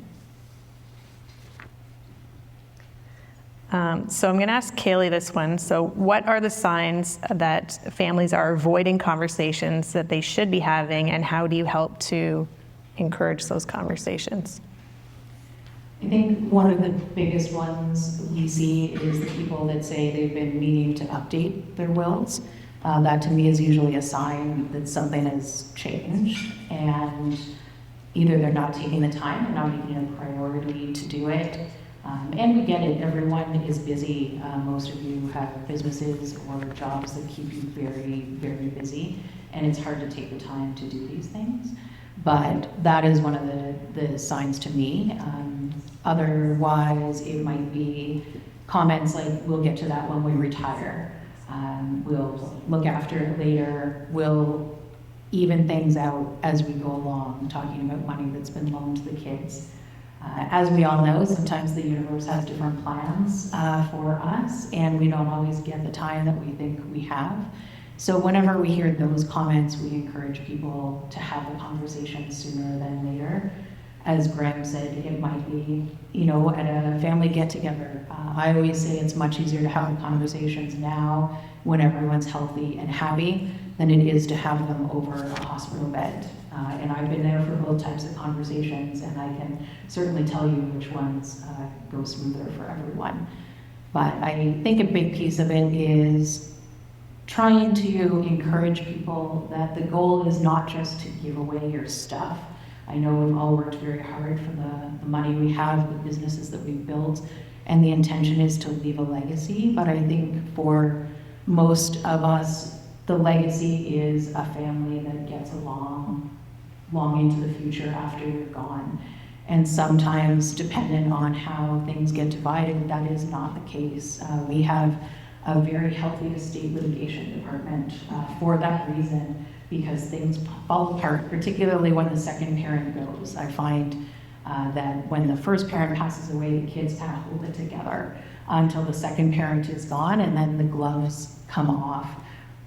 So I'm going to ask Kaylee this one. So what are the signs that families are avoiding conversations that they should be having, and how do you help to encourage those conversations? I think one of the biggest ones we see is the people that say they've been meaning to update their wills. That to me is usually a sign that something has changed, and either they're not taking the time or not making it a priority to do it. And we get it, everyone is busy. Most of you have businesses or jobs that keep you very, very busy, and it's hard to take the time to do these things. But that is one of the signs to me. Otherwise, it might be comments like, we'll get to that when we retire. We'll look after it later. We'll even things out as we go along, talking about money that's been loaned to the kids. As we all know, sometimes the universe has different plans for us, and we don't always get the time that we think we have. So whenever we hear those comments, we encourage people to have the conversation sooner than later. As Graham said, it might be, at a family get-together. I always say it's much easier to have the conversations now when everyone's healthy and happy than it is to have them over a hospital bed. And I've been there for both types of conversations, and I can certainly tell you which ones go smoother for everyone. But I think a big piece of it is trying to encourage people that the goal is not just to give away your stuff. I know we've all worked very hard for the money we have, the businesses that we've built, and the intention is to leave a legacy. But I think for most of us, the legacy is a family that gets along long into the future after you're gone. And sometimes, depending on how things get divided, that is not the case. We have a very healthy estate litigation department for that reason, because things fall apart, particularly when the second parent goes. I find that when the first parent passes away, the kids kind of hold it together until the second parent is gone, and then the gloves come off.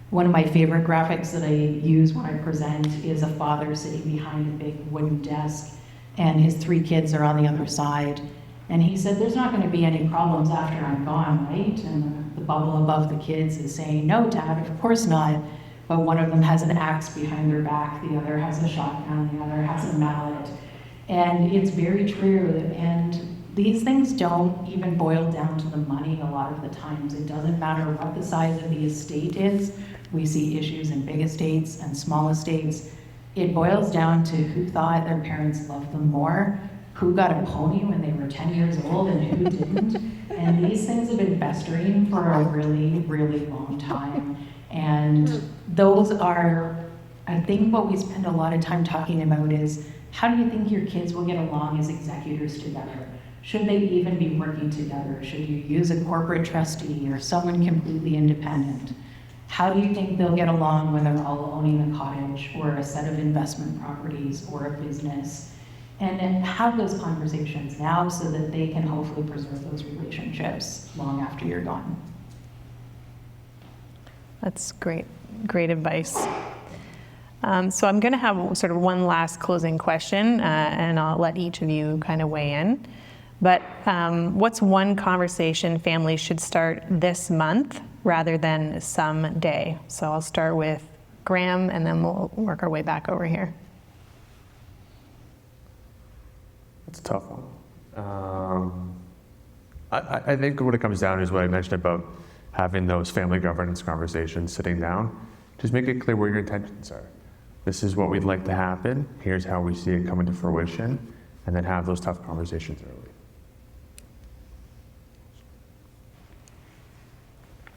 One of my favorite graphics that I use when I present is a father sitting behind a big wooden desk, and his 3 kids are on the other side. And he said, there's not going to be any problems after I'm gone, right? And the bubble above the kids is saying, no, Dad, of course not. But one of them has an axe behind their back, the other has a shotgun, the other has a mallet. And it's very true. And these things don't even boil down to the money a lot of the times. It doesn't matter what the size of the estate is. We see issues in big estates and small estates. It boils down to who thought their parents loved them more, who got a pony when they were 10 years old and who didn't. And these things have been festering for a really, really long time. And those are, I think what we spend a lot of time talking about is, how do you think your kids will get along as executors together? Should they even be working together? Should you use a corporate trustee or someone completely independent? How do you think they'll get along when they're all owning a cottage or a set of investment properties or a business? And then have those conversations now so that they can hopefully preserve those relationships long after you're gone. That's great advice. So I'm going to have sort of one last closing question, and I'll let each of you kind of weigh in. But what's one conversation families should start this month rather than someday? So I'll start with Graham, and then we'll work our way back over here. It's a tough one. I think what it comes down to is what I mentioned about having those family governance conversations, sitting down. Just make it clear where your intentions are. This is what we'd like to happen. Here's how we see it coming to fruition. And then have those tough conversations early.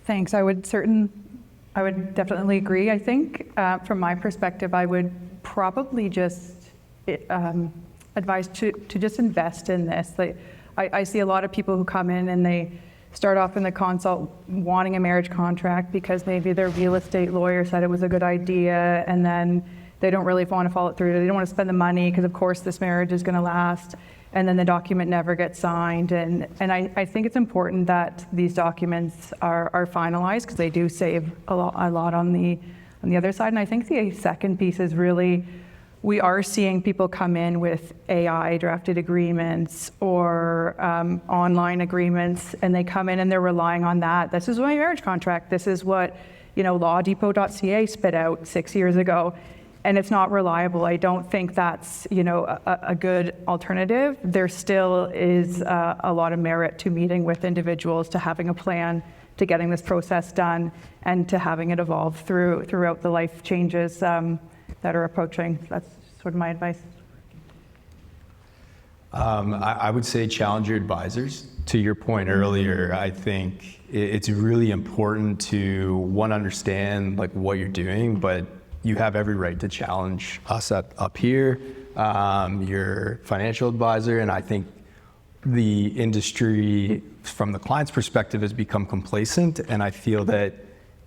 Thanks. I would definitely agree. I think from my perspective, I would probably just advise to just invest in this. Like, I see a lot of people who come in and they start off in the consult wanting a marriage contract because maybe their real estate lawyer said it was a good idea, and then they don't really want to follow it through. They don't want to spend the money because, of course, this marriage is going to last, and then the document never gets signed. And I think it's important that these documents are finalized, because they do save a lot on the other side. And I think the second piece is really, we are seeing people come in with AI drafted agreements or online agreements, and they come in and they're relying on that. This is my marriage contract. This is what, lawdepot.ca spit out 6 years ago, and it's not reliable. I don't think that's, a good alternative. There still is a lot of merit to meeting with individuals, to having a plan, to getting this process done, and to having it evolve throughout the life changes that are approaching. That's sort of my advice. I would say challenge your advisors. To your point earlier, I think it's really important to, one, understand what you're doing, but you have every right to challenge us up here, your financial advisor, and I think the industry, from the client's perspective, has become complacent, and I feel that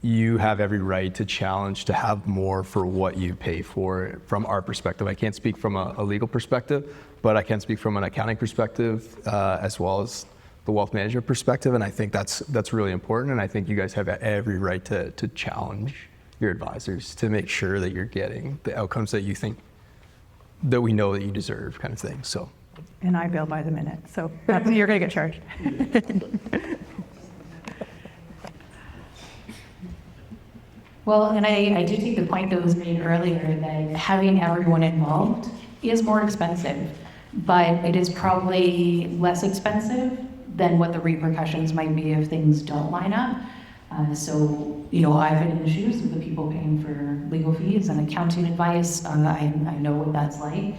you have every right to challenge to have more for what you pay for from our perspective. I can't speak from a legal perspective, but I can speak from an accounting perspective as well as the wealth management perspective, and I think that's really important, and I think you guys have every right to challenge your advisors to make sure that you're getting the outcomes that you think, that we know that you deserve, kind of thing. So. And I bill by the minute, so you're going to get charged. Well, and I do think the point that was made earlier that having everyone involved is more expensive, but it is probably less expensive than what the repercussions might be if things don't line up. So, I've been in the shoes of the people paying for legal fees and accounting advice. I know what that's like.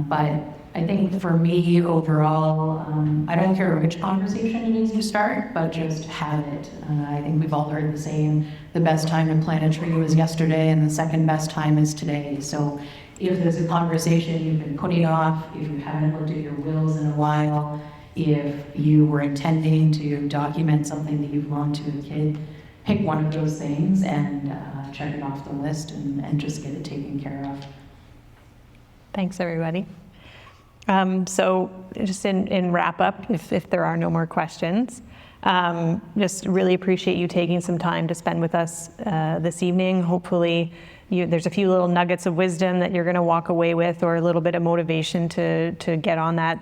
But I think for me overall, I don't care which conversation it is you start, but just have it. I think we've all heard the saying, the best time to plant a tree was yesterday and the second best time is today. So if there's a conversation you've been putting off, if you haven't looked at your wills in a while, if you were intending to document something that you've loaned to a kid, pick one of those things and check it off the list and just get it taken care of. Thanks, everybody. So just in wrap up, if there are no more questions, just really appreciate you taking some time to spend with us this evening. Hopefully there's a few little nuggets of wisdom that you're going to walk away with, or a little bit of motivation to get on that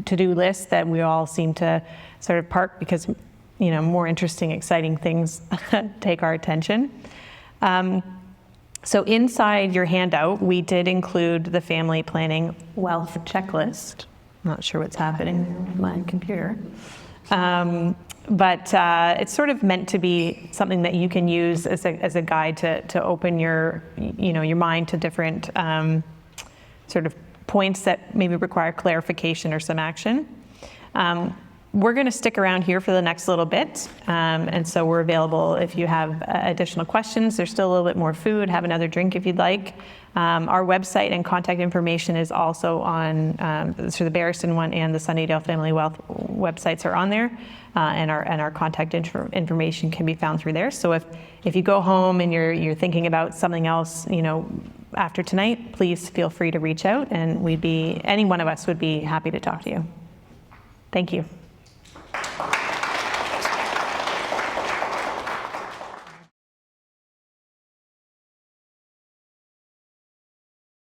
to-do list that we all seem to sort of park because, more interesting, exciting things take our attention. So inside your handout, we did include the family planning wealth checklist. Not sure what's happening with my computer. But it's sort of meant to be something that you can use as a guide to open your mind to different sort of points that maybe require clarification or some action. We're going to stick around here for the next little bit, and so we're available if you have additional questions. There's still a little bit more food. Have another drink if you'd like. Our website and contact information is also on, so the Barriston one and the Sunnidale Family Wealth websites are on there, and our contact information can be found through there. So if you go home and you're thinking about something else, after tonight, please feel free to reach out, and any one of us would be happy to talk to you. Thank you.